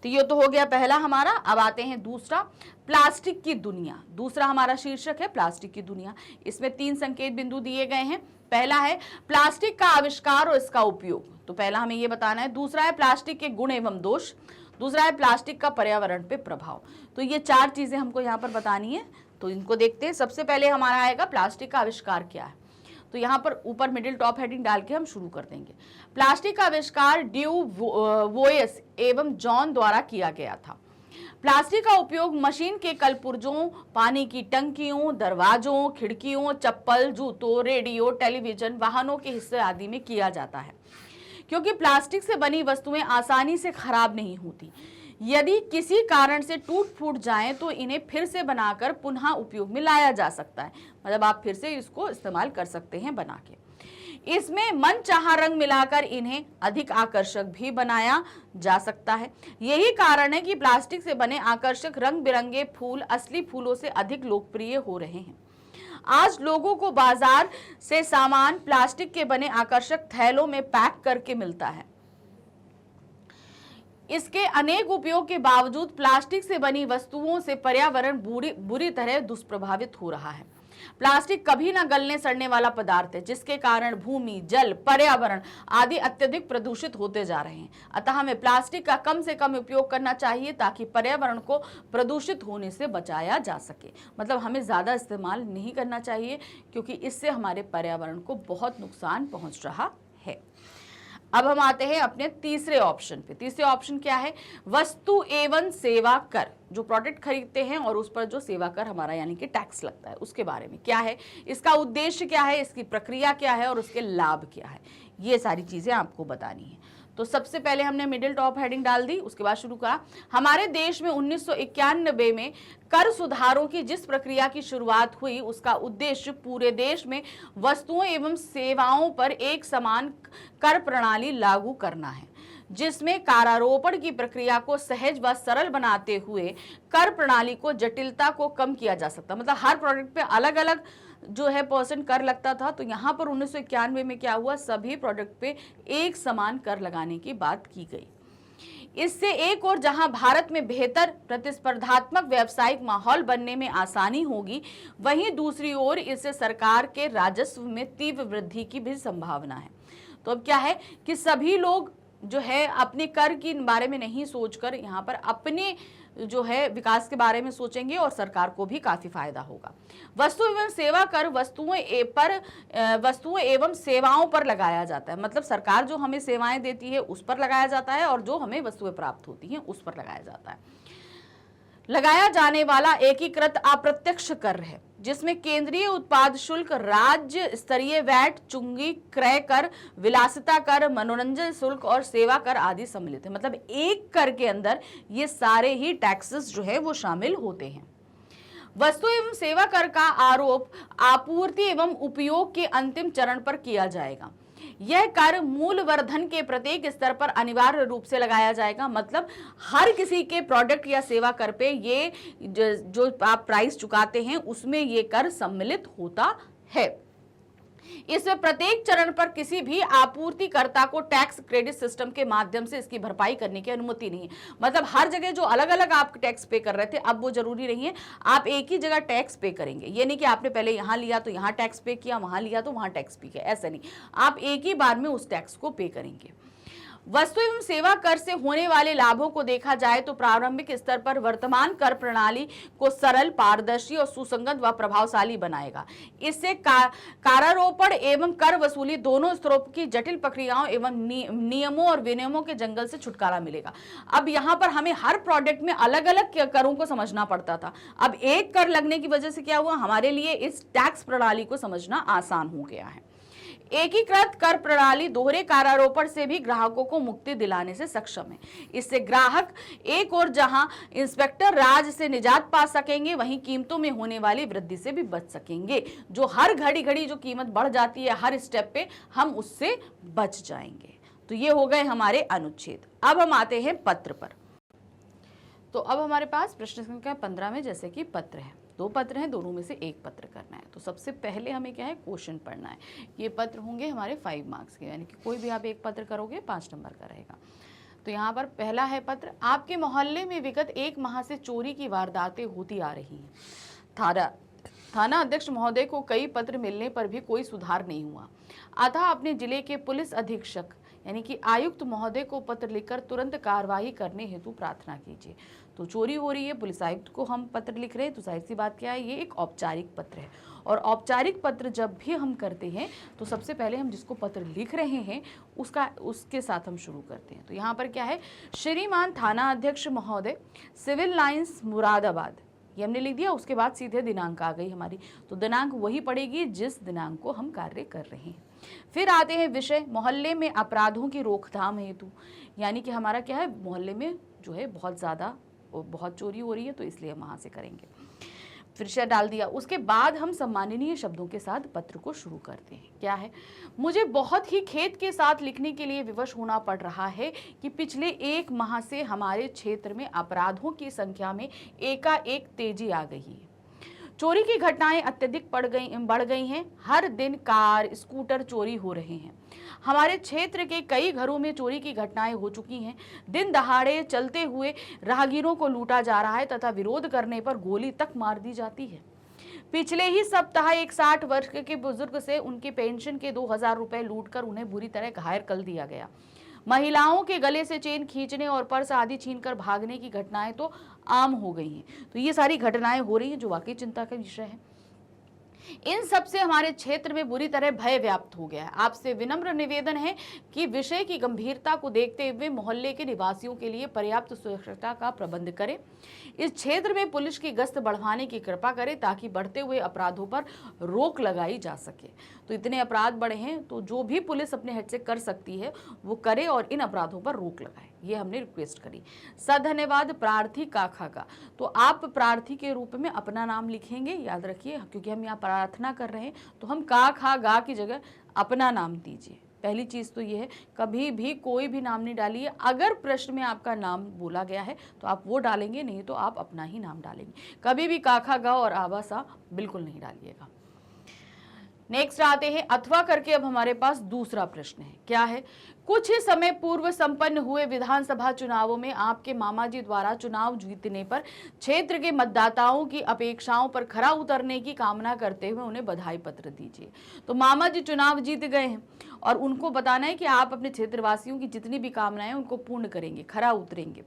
तो ये तो हो गया पहला हमारा। अब आते हैं दूसरा, प्लास्टिक की दुनिया। दूसरा हमारा शीर्षक है प्लास्टिक की दुनिया। इसमें 3 संकेत बिंदु दिए गए हैं। पहला है प्लास्टिक का आविष्कार और इसका उपयोग, तो पहला हमें ये बताना है। दूसरा है प्लास्टिक के गुण एवं दोष। दूसरा है प्लास्टिक का पर्यावरण पे प्रभाव। तो ये 4 चीजें हमको यहाँ पर बतानी है, तो इनको देखते हैं। सबसे पहले हमारा आएगा प्लास्टिक का आविष्कार क्या है। तो यहाँ पर ऊपर मिडिल टॉप हेडिंग डाल के हम शुरू कर देंगे। प्लास्टिक का आविष्कार ड्यू वोयस एवं जॉन द्वारा किया गया था। प्लास्टिक का उपयोग मशीन के कलपुर्जों, पानी की टंकियों, दरवाजों, खिड़कियों, चप्पल, जूतों, रेडियो, टेलीविजन, वाहनों के हिस्से आदि में किया जाता है, क्योंकि प्लास्टिक से बनी वस्तुएं आसानी से खराब नहीं होती। यदि किसी कारण से टूट फूट जाएं तो इन्हें फिर से बनाकर पुनः उपयोग में लाया जा सकता है, मतलब आप फिर से इसको इस्तेमाल कर सकते हैं बना के। इसमें मनचाहा रंग मिलाकर इन्हें अधिक आकर्षक भी बनाया जा सकता है। यही कारण है कि प्लास्टिक से बने आकर्षक रंग बिरंगे फूल असली फूलों से अधिक लोकप्रिय हो रहे हैं। आज लोगों को बाजार से सामान प्लास्टिक के बने आकर्षक थैलों में पैक करके मिलता है। इसके अनेक उपयोग के बावजूद प्लास्टिक से बनी वस्तुओं से पर्यावरण बुरी तरह दुष्प्रभावित हो रहा है। प्लास्टिक कभी न गलने सड़ने वाला पदार्थ है, जिसके कारण भूमि, जल, पर्यावरण आदि अत्यधिक प्रदूषित होते जा रहे हैं। अतः हमें प्लास्टिक का कम से कम उपयोग करना चाहिए ताकि पर्यावरण को प्रदूषित होने से बचाया जा सके। मतलब हमें ज़्यादा इस्तेमाल नहीं करना चाहिए, क्योंकि इससे हमारे पर्यावरण को बहुत नुकसान पहुंच रहा है। अब हम आते हैं अपने तीसरे ऑप्शन पे। तीसरे ऑप्शन क्या है? वस्तु एवं सेवा कर। जो प्रोडक्ट खरीदते हैं और उस पर जो सेवा कर हमारा यानी कि टैक्स लगता है, उसके बारे में क्या है, इसका उद्देश्य क्या है, इसकी प्रक्रिया क्या है और उसके लाभ क्या है, ये सारी चीजें आपको बतानी है। तो सबसे पहले हमने मिडिल टॉप हेडिंग डाल दी, उसके बाद शुरू करा। हमारे देश में 1991 में कर सुधारों की जिस प्रक्रिया की शुरुआत हुई, उसका उद्देश्य पूरे देश में वस्तुओं एवं सेवाओं पर एक समान कर प्रणाली लागू करना है, जिसमें करारोपण की प्रक्रिया को सहज व सरल बनाते हुए कर प्रणाली को जटिलता को कम किया जा सकता। मतलब हर प्रोडक्ट पे अलग अलग जो है % कर लगता था, तो यहाँ पर 1991 में क्या हुआ, सभी प्रोडक्ट पे एक समान कर लगाने की बात की गई। इससे एक और जहां भारत में बेहतर प्रतिस्पर्धात्मक व्यावसायिक माहौल बनने में आसानी होगी, वहीं दूसरी ओर इससे सरकार के राजस्व में तीव्र वृद्धि की भी संभावना है। तो अब क्या है कि सभी लोग जो है अपने कर के बारे में नहीं सोचकर यहाँ पर अपने जो है विकास के बारे में सोचेंगे और सरकार को भी काफी फायदा होगा। वस्तु एवं सेवा कर वस्तुओं एवं सेवाओं पर लगाया जाता है। मतलब सरकार जो हमें सेवाएं देती है उस पर लगाया जाता है और जो हमें वस्तुएं प्राप्त होती हैं उस पर लगाया जाता है। लगाया जाने वाला एकीकृत अप्रत्यक्ष कर है, जिसमें केंद्रीय उत्पाद शुल्क, राज्य स्तरीय वैट, चुंगी, क्रय कर, विलासिता कर, मनोरंजन शुल्क और सेवा कर आदि सम्मिलित है। मतलब एक कर के अंदर ये सारे ही टैक्सेस जो है वो शामिल होते हैं। वस्तु एवं सेवा कर का आरोप आपूर्ति एवं उपयोग के अंतिम चरण पर किया जाएगा। यह कर मूल वर्धन के प्रत्येक स्तर पर अनिवार्य रूप से लगाया जाएगा। मतलब हर किसी के प्रोडक्ट या सेवा कर पे ये जो आप प्राइस चुकाते हैं उसमें ये कर सम्मिलित होता है। इसमें प्रत्येक चरण पर किसी भी आपूर्तिकर्ता को टैक्स क्रेडिट सिस्टम के माध्यम से इसकी भरपाई करने की अनुमति नहीं है। मतलब हर जगह जो अलग अलग आप टैक्स पे कर रहे थे, अब वो जरूरी नहीं है, आप एक ही जगह टैक्स पे करेंगे। ये नहीं कि आपने पहले यहाँ लिया तो यहाँ टैक्स पे किया, वहां लिया तो वहां टैक्स पे किया, ऐसा नहीं, आप एक ही बार में उस टैक्स को पे करेंगे। वस्तु एवं सेवा कर से होने वाले लाभों को देखा जाए तो प्रारंभिक स्तर पर वर्तमान कर प्रणाली को सरल, पारदर्शी और सुसंगत व प्रभावशाली बनाएगा। इससे करारोपण एवं कर वसूली दोनों स्तरों की जटिल प्रक्रियाओं एवं नियमों और विनियमों के जंगल से छुटकारा मिलेगा। अब यहाँ पर हमें हर प्रोडक्ट में अलग अलग करों को समझना पड़ता था। अब एक कर लगने की वजह से क्या हुआ, हमारे लिए इस टैक्स प्रणाली को समझना आसान हो गया है। एकीकृत कर प्रणाली दोहरे करारोपण से भी ग्राहकों को मुक्ति दिलाने से सक्षम है। इससे ग्राहक एक और जहां इंस्पेक्टर राज से निजात पा सकेंगे, वहीं कीमतों में होने वाली वृद्धि से भी बच सकेंगे। जो हर घड़ी जो कीमत बढ़ जाती है हर स्टेप पे, हम उससे बच जाएंगे। तो ये हो गए हमारे अनुच्छेद। अब हम आते हैं पत्र पर। तो अब हमारे पास प्रश्न संख्या 15 में जैसे कि पत्र है, 2 पत्र हैं, दोनों में से एक पत्र करना है। तो सबसे पहले हमें क्या है, क्वेश्चन पढ़ना है। ये पत्र होंगे हमारे 5 मार्क्स के, यानी कि कोई भी आप एक पत्र करोगे 5 नंबर का रहेगा। तो यहाँ पर पहला है पत्र, आपके मोहल्ले में विगत 1 माह से चोरी की वारदातें होती आ रही हैं। थाना अध्यक्ष महोदय को कई पत्र मिलने पर भी कोई सुधार नहीं हुआ। अतः अपने जिले के पुलिस अधीक्षक यानी कि आयुक्त महोदय को पत्र लिखकर तुरंत कार्रवाई करने हेतु प्रार्थना कीजिए। तो चोरी हो रही है, पुलिस आयुक्त को हम पत्र लिख रहे हैं, तो जाहिर सी बात क्या है, ये एक औपचारिक पत्र है। और औपचारिक पत्र जब भी हम करते हैं तो सबसे पहले हम जिसको पत्र लिख रहे हैं उसके साथ हम शुरू करते हैं। तो यहाँ पर क्या है, श्रीमान थाना अध्यक्ष महोदय, सिविल लाइंस मुरादाबाद, ये हमने लिख दिया। उसके बाद सीधे दिनांक आ गई हमारी, तो दिनांक वही पड़ेगी जिस दिनांक को हम कार्य कर रहे हैं। फिर आते हैं विषय, मोहल्ले में अपराधों की रोकथाम हेतु, यानी कि हमारा क्या है, मोहल्ले में जो है बहुत चोरी हो रही है, तो इसलिए हम वहां से करेंगे। फिर से डाल दिया। उसके बाद हम सम्माननीय शब्दों के साथ पत्र को शुरू करते हैं। क्या है, मुझे बहुत ही खेद के साथ लिखने के लिए विवश होना पड़ रहा है कि पिछले 1 माह से हमारे क्षेत्र में अपराधों की संख्या में एकाएक तेजी आ गई है। चोरी की घटनाएं अत्यधिक बढ़ गई हैं। हर दिन कार, स्कूटर चोरी हो रहे हैं। हमारे क्षेत्र के कई घरों में चोरी की घटनाएं हो चुकी हैं। दिन दहाड़े चलते हुए राहगीरों को लूटा जा रहा है तथा विरोध करने पर गोली तक मार दी जाती है। पिछले ही सप्ताह एक 60 वर्ष के बुजुर्ग से उनके पेंशन के 2000 रुपए लूटकर उन्हें बुरी तरह घायल कर दिया गया। महिलाओं के गले से चेन खींचने और पर्स आदि छीनकर भागने की घटनाएं तो आम हो गई हैं। तो ये सारी घटनाएं हो रही हैं जो वाकई चिंता का विषय है। इन सब से हमारे क्षेत्र में बुरी तरह भय व्याप्त हो गया है। आपसे विनम्र निवेदन है कि विषय की गंभीरता को देखते हुए मोहल्ले के निवासियों के लिए पर्याप्त सुरक्षा का प्रबंध करें। इस क्षेत्र में पुलिस की गश्त बढ़ाने की कृपा करें ताकि बढ़ते हुए अपराधों पर रोक लगाई जा सके। तो इतने अपराध बढ़े हैं, तो जो भी पुलिस अपने हेड से कर सकती है वो करे और इन अपराधों पर रोक लगाए, ये हमने रिक्वेस्ट करी। धन्यवाद। प्रार्थी काखा का, तो आप प्रार्थी के रूप में अपना नाम लिखेंगे, याद रखिए, क्योंकि हम यहाँ प्रार्थना कर रहे हैं तो हम का खा गा की जगह अपना नाम दीजिए। पहली चीज तो ये है, कभी भी कोई भी नाम नहीं डालिए। अगर प्रश्न में आपका नाम बोला गया है तो आप वो डालेंगे, नहीं तो आप अपना ही नाम डालेंगे। कभी भी काखा गा और आबा सा बिल्कुल नहीं डालिएगा। नेक्स्ट आते हैं अथवा करके। अब हमारे पास दूसरा प्रश्न है। क्या है, कुछ ही समय पूर्व संपन्न हुए विधानसभा चुनावों में आपके मामा जी द्वारा चुनाव जीतने पर क्षेत्र के मतदाताओं की अपेक्षाओं पर खरा उतरने की कामना करते हुए उन्हें बधाई पत्र दीजिए। तो मामा जी चुनाव जीत गए हैं और उनको बताना है कि आप अपने क्षेत्रवासियों की जितनी भी कामनाएं उनको पूर्ण करेंगे, खरा उतरेंगे।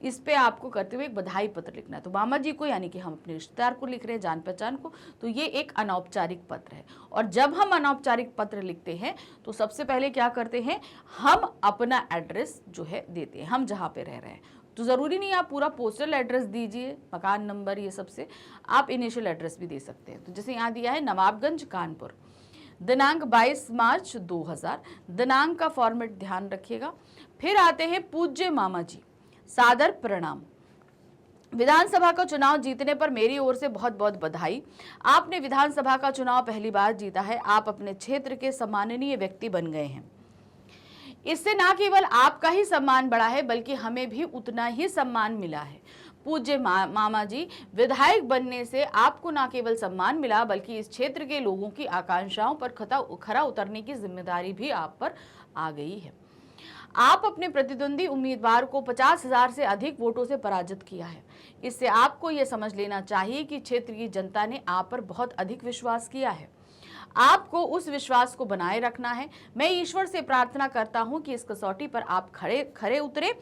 इस पे आपको करते हुए एक बधाई पत्र लिखना है। तो मामा जी को, यानी कि हम अपने रिश्तेदार को लिख रहे हैं, जान पहचान को, तो ये एक अनौपचारिक पत्र है। और जब हम अनौपचारिक पत्र लिखते हैं तो सबसे पहले क्या करते हैं, हम अपना एड्रेस जो है देते हैं, हम जहाँ पे रह रहे हैं। तो ज़रूरी नहीं आप पूरा पोस्टल एड्रेस दीजिए, मकान नंबर, ये सबसे आप इनिशियल एड्रेस भी दे सकते हैं। तो जैसे यहाँ दिया है नवाबगंज कानपुर, दिनांक 22 मार्च 2000, दिनांक का फॉर्मेट ध्यान रखिएगा। फिर आते हैं पूज्य मामा जी, सादर प्रणाम। विधानसभा का चुनाव जीतने पर मेरी ओर से बहुत बहुत बधाई। आपने विधानसभा का चुनाव पहली बार जीता है। आप अपने क्षेत्र के सम्माननीय व्यक्ति बन गए हैं। इससे न केवल आपका ही सम्मान बढ़ा है बल्कि हमें भी उतना ही सम्मान मिला है। पूज्य मामा जी, विधायक बनने से आपको न केवल सम्मान मिला बल्कि इस क्षेत्र के लोगों की आकांक्षाओं पर खरा उतरने की जिम्मेदारी भी आप पर आ गई है। आप अपने प्रतिद्वंदी उम्मीदवार को 50,000 से अधिक वोटों से पराजित किया है। इससे आपको यह समझ लेना चाहिए कि क्षेत्र की जनता ने आप पर बहुत अधिक विश्वास किया है। आपको उस विश्वास को बनाए रखना है। मैं ईश्वर से प्रार्थना करता हूं कि इस कसौटी पर आप खरे उतरे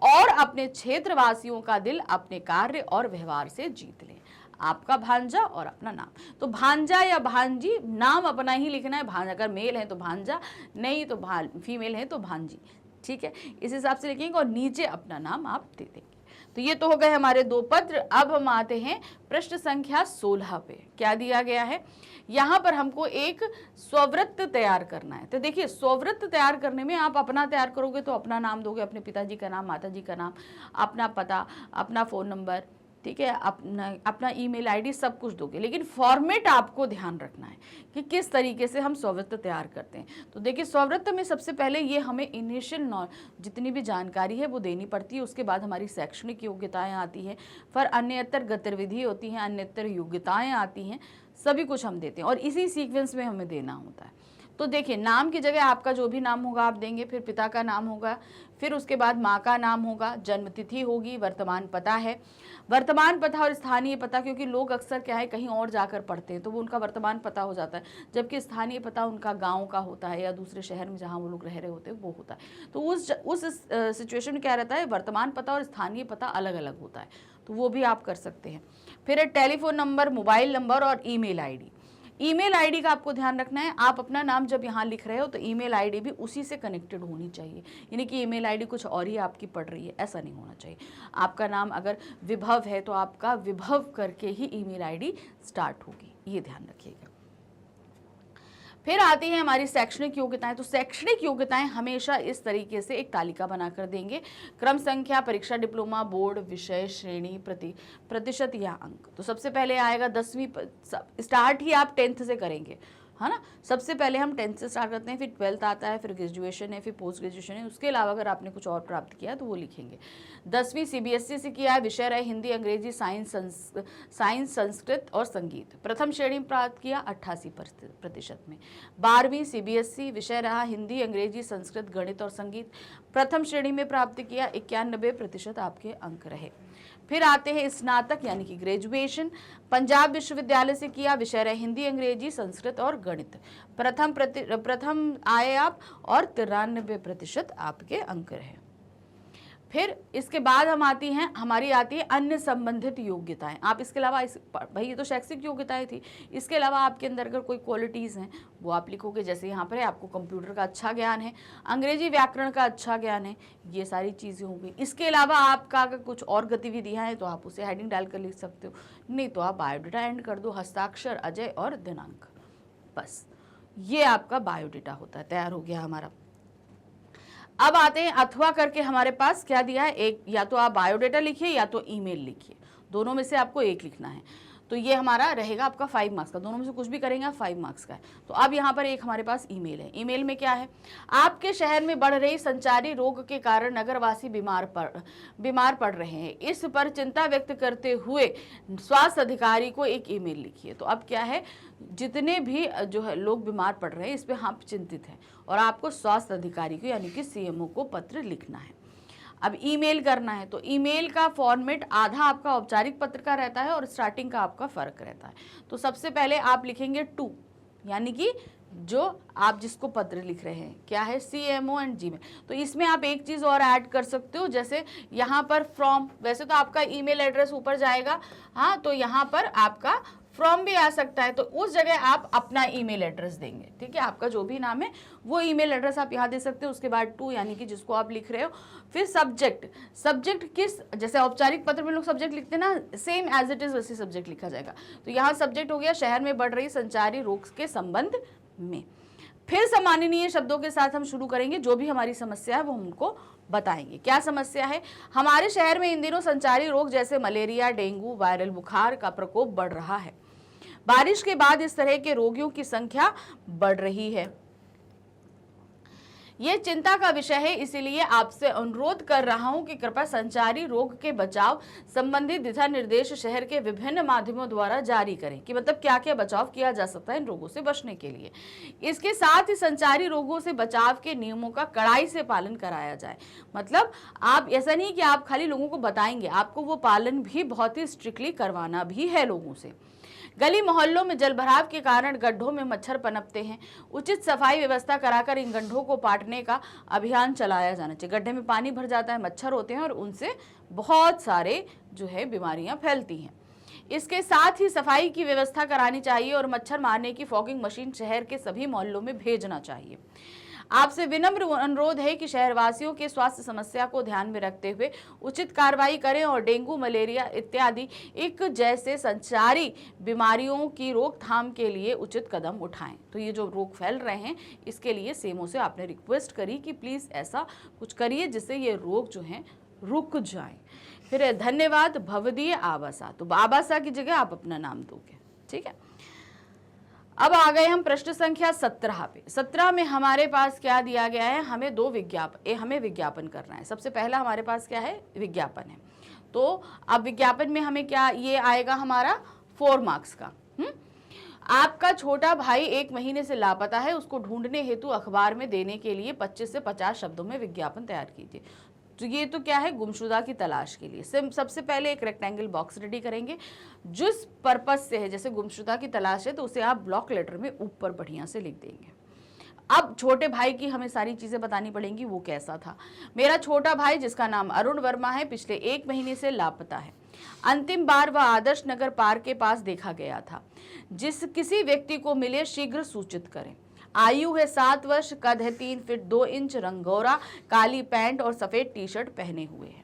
और अपने क्षेत्रवासियों का दिल अपने कार्य और व्यवहार से जीत लें। आपका भांजा और अपना नाम। तो भांजा या भांजी, नाम अपना ही लिखना है। भांजा, अगर मेल है तो भांजा, नहीं तो फीमेल है तो भांजी, ठीक है, इस हिसाब से लिखेंगे और नीचे अपना नाम आप दे देंगे। तो तो ये तो हो गए हमारे 2 पत्र। अब हम आते हैं पृष्ठ संख्या 16 पे। क्या दिया गया है, यहाँ पर हमको एक स्ववृत्त तैयार करना है। तो देखिए स्ववृत्त तैयार करने में आप अपना तैयार करोगे तो अपना नाम दोगे, अपने पिताजी का नाम, माताजी का नाम, अपना पता, अपना फ़ोन नंबर, ठीक है, अपना ईमेल आईडी, सब कुछ दोगे। लेकिन फॉर्मेट आपको ध्यान रखना है कि किस तरीके से हम स्ववृत्त तैयार करते हैं। तो देखिए स्ववृत्त में सबसे पहले ये हमें इनिशियल जितनी भी जानकारी है वो देनी पड़ती है। उसके बाद हमारी शैक्षणिक योग्यताएं आती हैं, फिर अन्यतर गतिविधि होती हैं, अन्यतर योग्यताएं आती हैं, सभी कुछ हम देते हैं और इसी सीक्वेंस में हमें देना होता है। तो देखिए नाम की जगह आपका जो भी नाम होगा आप देंगे, फिर पिता का नाम होगा, फिर उसके बाद माँ का नाम होगा, जन्म तिथि होगी, वर्तमान पता है, वर्तमान पता और स्थानीय पता, क्योंकि लोग अक्सर क्या है कहीं और जाकर पढ़ते हैं तो वो उनका वर्तमान पता हो जाता है, जबकि स्थानीय पता उनका गांव का होता है या दूसरे शहर में जहां वो लोग रह रहे होते हैं वो होता है। तो उस सिचुएशन में क्या रहता है, वर्तमान पता और स्थानीय पता अलग अलग होता है, तो वो भी आप कर सकते हैं। फिर टेलीफोन नंबर, मोबाइल नंबर और ईमेल आईडी। ईमेल आईडी का आपको ध्यान रखना है, आप अपना नाम जब यहाँ लिख रहे हो तो ईमेल आईडी भी उसी से कनेक्टेड होनी चाहिए, यानी कि ईमेल आईडी कुछ और ही आपकी पढ़ रही है, ऐसा नहीं होना चाहिए। आपका नाम अगर विभव है तो आपका विभव करके ही ईमेल आईडी स्टार्ट होगी, ये ध्यान रखिएगा। फिर आती है हमारी शैक्षणिक योग्यताएं। तो शैक्षणिक योग्यताएं हमेशा इस तरीके से एक तालिका बनाकर देंगे, क्रम संख्या, परीक्षा, डिप्लोमा, बोर्ड, विषय, श्रेणी, प्रतिशत या अंक। तो सबसे पहले आएगा 10वीं, स्टार्ट ही आप 10th से करेंगे, है ना। सबसे पहले हम 10th से स्टार्ट करते हैं, फिर 12th आता है, फिर ग्रेजुएशन है, फिर पोस्ट ग्रेजुएशन है। उसके अलावा अगर आपने कुछ और प्राप्त किया तो वो लिखेंगे। 10वीं CBSE से किया है, विषय रहे हिंदी, अंग्रेजी, साइंस, संस्कृत और संगीत। प्रथम श्रेणी प्राप्त किया 88% में। 12वीं CBSE, विषय रहा हिंदी, अंग्रेजी, संस्कृत, गणित और संगीत। प्रथम श्रेणी में प्राप्त किया 91% आपके अंक रहे। फिर आते हैं स्नातक यानी कि ग्रेजुएशन, पंजाब विश्वविद्यालय से किया, विषय रहे हिंदी, अंग्रेजी, संस्कृत और गणित। प्रथम आए आप और 93% आपके अंक रहे। फिर इसके बाद हमारी आती है अन्य संबंधित योग्यताएं। आप इसके अलावा भाई ये तो शैक्षिक योग्यताएं थी, इसके अलावा आपके अंदर अगर कोई क्वालिटीज़ हैं वो आप लिखोगे। जैसे यहाँ पर है आपको कंप्यूटर का अच्छा ज्ञान है, अंग्रेजी व्याकरण का अच्छा ज्ञान है, ये सारी चीज़ें होंगी। इसके अलावा आपका अगर कुछ और गतिविधियाँ हैं तो आप उसे हेडिंग डालकर लिख सकते हो, नहीं तो आप बायोडाटा एंड कर दो, हस्ताक्षर, अजय और दिनांक, बस ये आपका बायोडाटा होता है। तैयार हो गया हमारा। अब आते हैं अथवा करके, हमारे पास क्या दिया है, एक या तो आप बायोडाटा लिखिए या तो ईमेल लिखिए, दोनों में से आपको एक लिखना है। तो ये हमारा रहेगा आपका 5 मार्क्स का, दोनों में से कुछ भी करेंगे 5 मार्क्स का है। तो अब यहाँ पर एक हमारे पास ईमेल है। ईमेल में क्या है, आपके शहर में बढ़ रही संचारी रोग के कारण नगरवासी बीमार पड़ रहे हैं, इस पर चिंता व्यक्त करते हुए स्वास्थ्य अधिकारी को एक ईमेल लिखिए। तो अब क्या है, जितने भी जो है लोग बीमार पड़ रहे हैं इस पर हम चिंतित हैं और आपको स्वास्थ्य अधिकारी को यानी कि CMO को पत्र लिखना है। अब ईमेल करना है तो ईमेल का फॉर्मेट आधा आपका औपचारिक पत्र का रहता है और स्टार्टिंग का आपका फ़र्क रहता है। तो सबसे पहले आप लिखेंगे टू, यानी कि जो आप जिसको पत्र लिख रहे हैं क्या है, CMO एंड Gmail। तो इसमें आप एक चीज़ और ऐड कर सकते हो, जैसे यहाँ पर फ्रॉम, वैसे तो आपका ईमेल एड्रेस ऊपर जाएगा, हाँ, तो यहाँ पर आपका फ्रॉम भी आ सकता है, तो उस जगह आप अपना ईमेल एड्रेस देंगे, ठीक है। आपका जो भी नाम है वो ईमेल एड्रेस आप यहाँ दे सकते हो। उसके बाद टू यानी कि जिसको आप लिख रहे हो। फिर सब्जेक्ट किस, जैसे औपचारिक पत्र में लोग सब्जेक्ट लिखते हैं ना, सेम एज इट इज वैसे सब्जेक्ट लिखा जाएगा। तो यहाँ सब्जेक्ट हो गया शहर में बढ़ रही संचारी रोग के संबंध में। फिर सम्माननीय शब्दों के साथ हम शुरू करेंगे, जो भी हमारी समस्या है वो हमको बताएंगे। क्या समस्या है, हमारे शहर में इन दिनों संचारी रोग जैसे मलेरिया, डेंगू, वायरल बुखार का प्रकोप बढ़ रहा है। बारिश के बाद इस तरह के रोगियों की संख्या बढ़ रही है, ये चिंता का विषय है, इसीलिए आपसे अनुरोध कर रहा हूं कि कृपया संचारी रोग के बचाव संबंधी दिशा निर्देश शहर के विभिन्न माध्यमों द्वारा जारी करें, कि मतलब क्या क्या बचाव किया जा सकता है इन रोगों से बचने के लिए। इसके साथ ही संचारी रोगों से बचाव के नियमों का कड़ाई से पालन कराया जाए। मतलब आप ऐसा नहीं कि आप खाली लोगों को बताएंगे, आपको वो पालन भी बहुत ही स्ट्रिक्टली करवाना भी है लोगों से। गली मोहल्लों में जलभराव के कारण गड्ढों में मच्छर पनपते हैं, उचित सफाई व्यवस्था कराकर इन गड्ढों को पाटने का अभियान चलाया जाना चाहिए। गड्ढे में पानी भर जाता है, मच्छर होते हैं और उनसे बहुत सारे जो है बीमारियां फैलती हैं। इसके साथ ही सफाई की व्यवस्था करानी चाहिए और मच्छर मारने की फॉगिंग मशीन शहर के सभी मोहल्लों में भेजना चाहिए। आपसे विनम्र अनुरोध है कि शहरवासियों के स्वास्थ्य समस्या को ध्यान में रखते हुए उचित कार्रवाई करें और डेंगू, मलेरिया इत्यादि एक जैसे संचारी बीमारियों की रोकथाम के लिए उचित कदम उठाएं। तो ये जो रोग फैल रहे हैं इसके लिए सीएमओ से आपने रिक्वेस्ट करी कि प्लीज ऐसा कुछ करिए जिससे ये रोग जो है रुक जाए। फिर धन्यवाद भवदीय आबासा, तो आबासा की जगह आप अपना नाम दोगे, ठीक है। अब आ गए हम प्रश्न संख्या 17 पे। 17 में हमारे पास क्या दिया गया है, हमें विज्ञापन करना है। सबसे पहला हमारे पास क्या है, विज्ञापन है। तो अब विज्ञापन में हमें क्या ये आएगा हमारा 4 मार्क्स का। आपका छोटा भाई 1 महीने से लापता है, उसको ढूंढने हेतु अखबार में देने के लिए 25 से 50 शब्दों में विज्ञापन तैयार कीजिए। तो ये तो क्या है, गुमशुदा की तलाश के लिए। सबसे पहले एक रेक्टेंगल बॉक्स रेडी करेंगे जिस पर्पस से है, जैसे गुमशुदा की तलाश है तो उसे आप ब्लॉक लेटर में ऊपर बढ़िया से लिख देंगे। अब छोटे भाई की हमें सारी चीजें बतानी पड़ेंगी, वो कैसा था। मेरा छोटा भाई जिसका नाम अरुण वर्मा है पिछले 1 महीने से लापता है। अंतिम बार वह आदर्श नगर पार्क के पास देखा गया था। जिस किसी व्यक्ति को मिले शीघ्र सूचित करें। आयु है 7 वर्ष, कद है 3 फीट 2 इंच, रंग गोरा, काली पैंट और सफेद टी शर्ट पहने हुए है।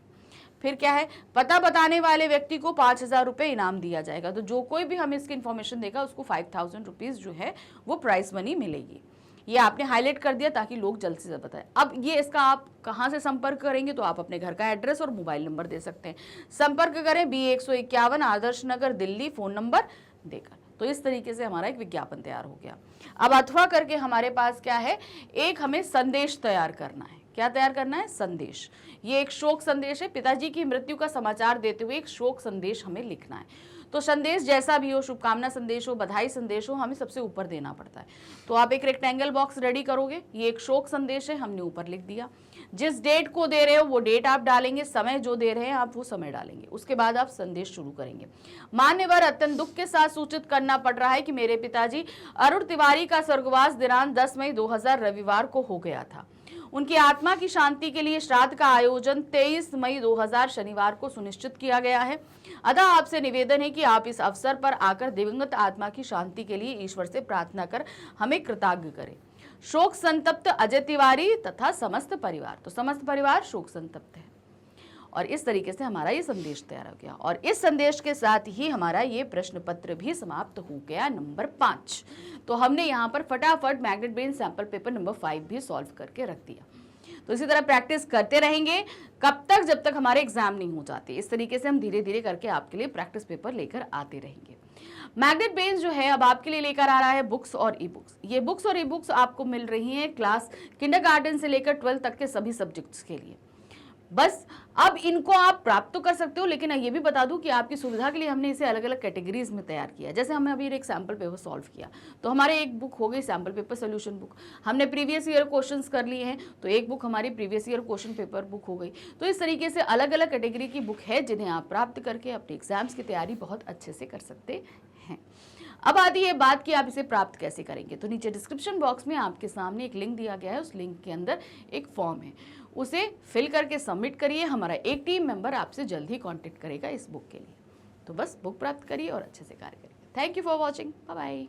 फिर क्या है, पता बताने वाले व्यक्ति को 5000 रुपए इनाम दिया जाएगा। तो जो कोई भी हमें इसकी इन्फॉर्मेशन देगा उसको 5000 रुपीज जो है वो प्राइस मनी मिलेगी। ये आपने हाईलाइट कर दिया ताकि लोग जल्द से जल्द बताएं। अब ये इसका आप कहाँ से संपर्क करेंगे, तो आप अपने घर का एड्रेस और मोबाइल नंबर दे सकते हैं। संपर्क करें B151 Adarsh Nagar Delhi, phone number देकर। तो इस तरीके से हमारा एक विज्ञापन तैयार हो गया। अब अथवा करके हमारे पास क्या है, एक हमें संदेश तैयार करना है। क्या तैयार करना है, संदेश। ये एक शोक संदेश है, पिताजी की मृत्यु का समाचार देते हुए एक शोक संदेश हमें लिखना है। तो संदेश जैसा भी हो, शुभकामना संदेश हो, बधाई संदेश हो, हमें सबसे ऊपर देना पड़ता है। तो आप एक रेक्टेंगल बॉक्स रेडी करोगे, ये एक शोक संदेश है, हमने ऊपर लिख दिया। जिस डेट को दे रहे हो वो डेट आप डालेंगे, समय जो दे रहे हैं आप वो समय डालेंगे। उसके बाद आप संदेश शुरू करेंगे। मान्यवर, अत्यंत दुख के साथ सूचित करना पड़ रहा है कि मेरे पिताजी अरुण तिवारी का स्वर्गवास दिनांक 10 मई 2000 रविवार को हो गया था। उनकी आत्मा की शांति के लिए श्राद्ध का आयोजन 23 मई 2000 शनिवार को सुनिश्चित किया गया है। अतः आपसे निवेदन है कि आप इस अवसर पर आकर दिवंगत आत्मा की शांति के लिए ईश्वर से प्रार्थना कर हमें कृतज्ञ करें। शोक संतप्त अजय तिवारी तथा समस्त परिवार। तो समस्त परिवार शोक संतप्त है। और इस तरीके से हमारा ये संदेश तैयार हो गया। और इस संदेश के साथ ही हमारा ये प्रश्न पत्र भी समाप्त हो गया, नंबर 5। तो हमने यहाँ पर फटाफट magnet brain sample paper number 5 भी सॉल्व करके रख दिया। तो इसी तरह प्रैक्टिस करते रहेंगे, कब तक, जब तक हमारे एग्जाम नहीं हो जाते। इस तरीके से हम धीरे धीरे करके आपके लिए प्रैक्टिस पेपर लेकर आते रहेंगे। मैग्नेट ब्रेन्स जो है अब आपके लिए लेकर आ रहा है बुक्स और ई बुक्स। ये बुक्स और ई बुक्स आपको मिल रही हैं क्लास किंडरगार्टन से लेकर 12th तक के सभी सब्जेक्ट्स के लिए। बस अब इनको आप प्राप्त तो कर सकते हो, लेकिन ये भी बता दूं कि आपकी सुविधा के लिए हमने इसे अलग अलग कैटेगरीज में तैयार किया। जैसे हमने अभी एक सैंपल पेपर सॉल्व किया तो हमारे एक बुक हो गई सैंपल पेपर सोल्यूशन बुक। हमने प्रीवियस ईयर क्वेश्चंस कर लिए हैं तो एक बुक हमारी previous year question paper book हो गई। तो इस तरीके से अलग अलग कैटेगरी की बुक है जिन्हें आप प्राप्त करके अपने एग्जाम्स की तैयारी बहुत अच्छे से कर सकते हैं। अब आती है बात कि आप इसे प्राप्त कैसे करेंगे। तो नीचे डिस्क्रिप्शन बॉक्स में आपके सामने एक लिंक दिया गया है, उस लिंक के अंदर एक फॉर्म है, उसे फिल करके सबमिट करिए। हमारा एक टीम मेंबर आपसे जल्द ही कांटेक्ट करेगा इस बुक के लिए। तो बस बुक प्राप्त करिए और अच्छे से कार्य करिए। Thank you for watching, bye bye.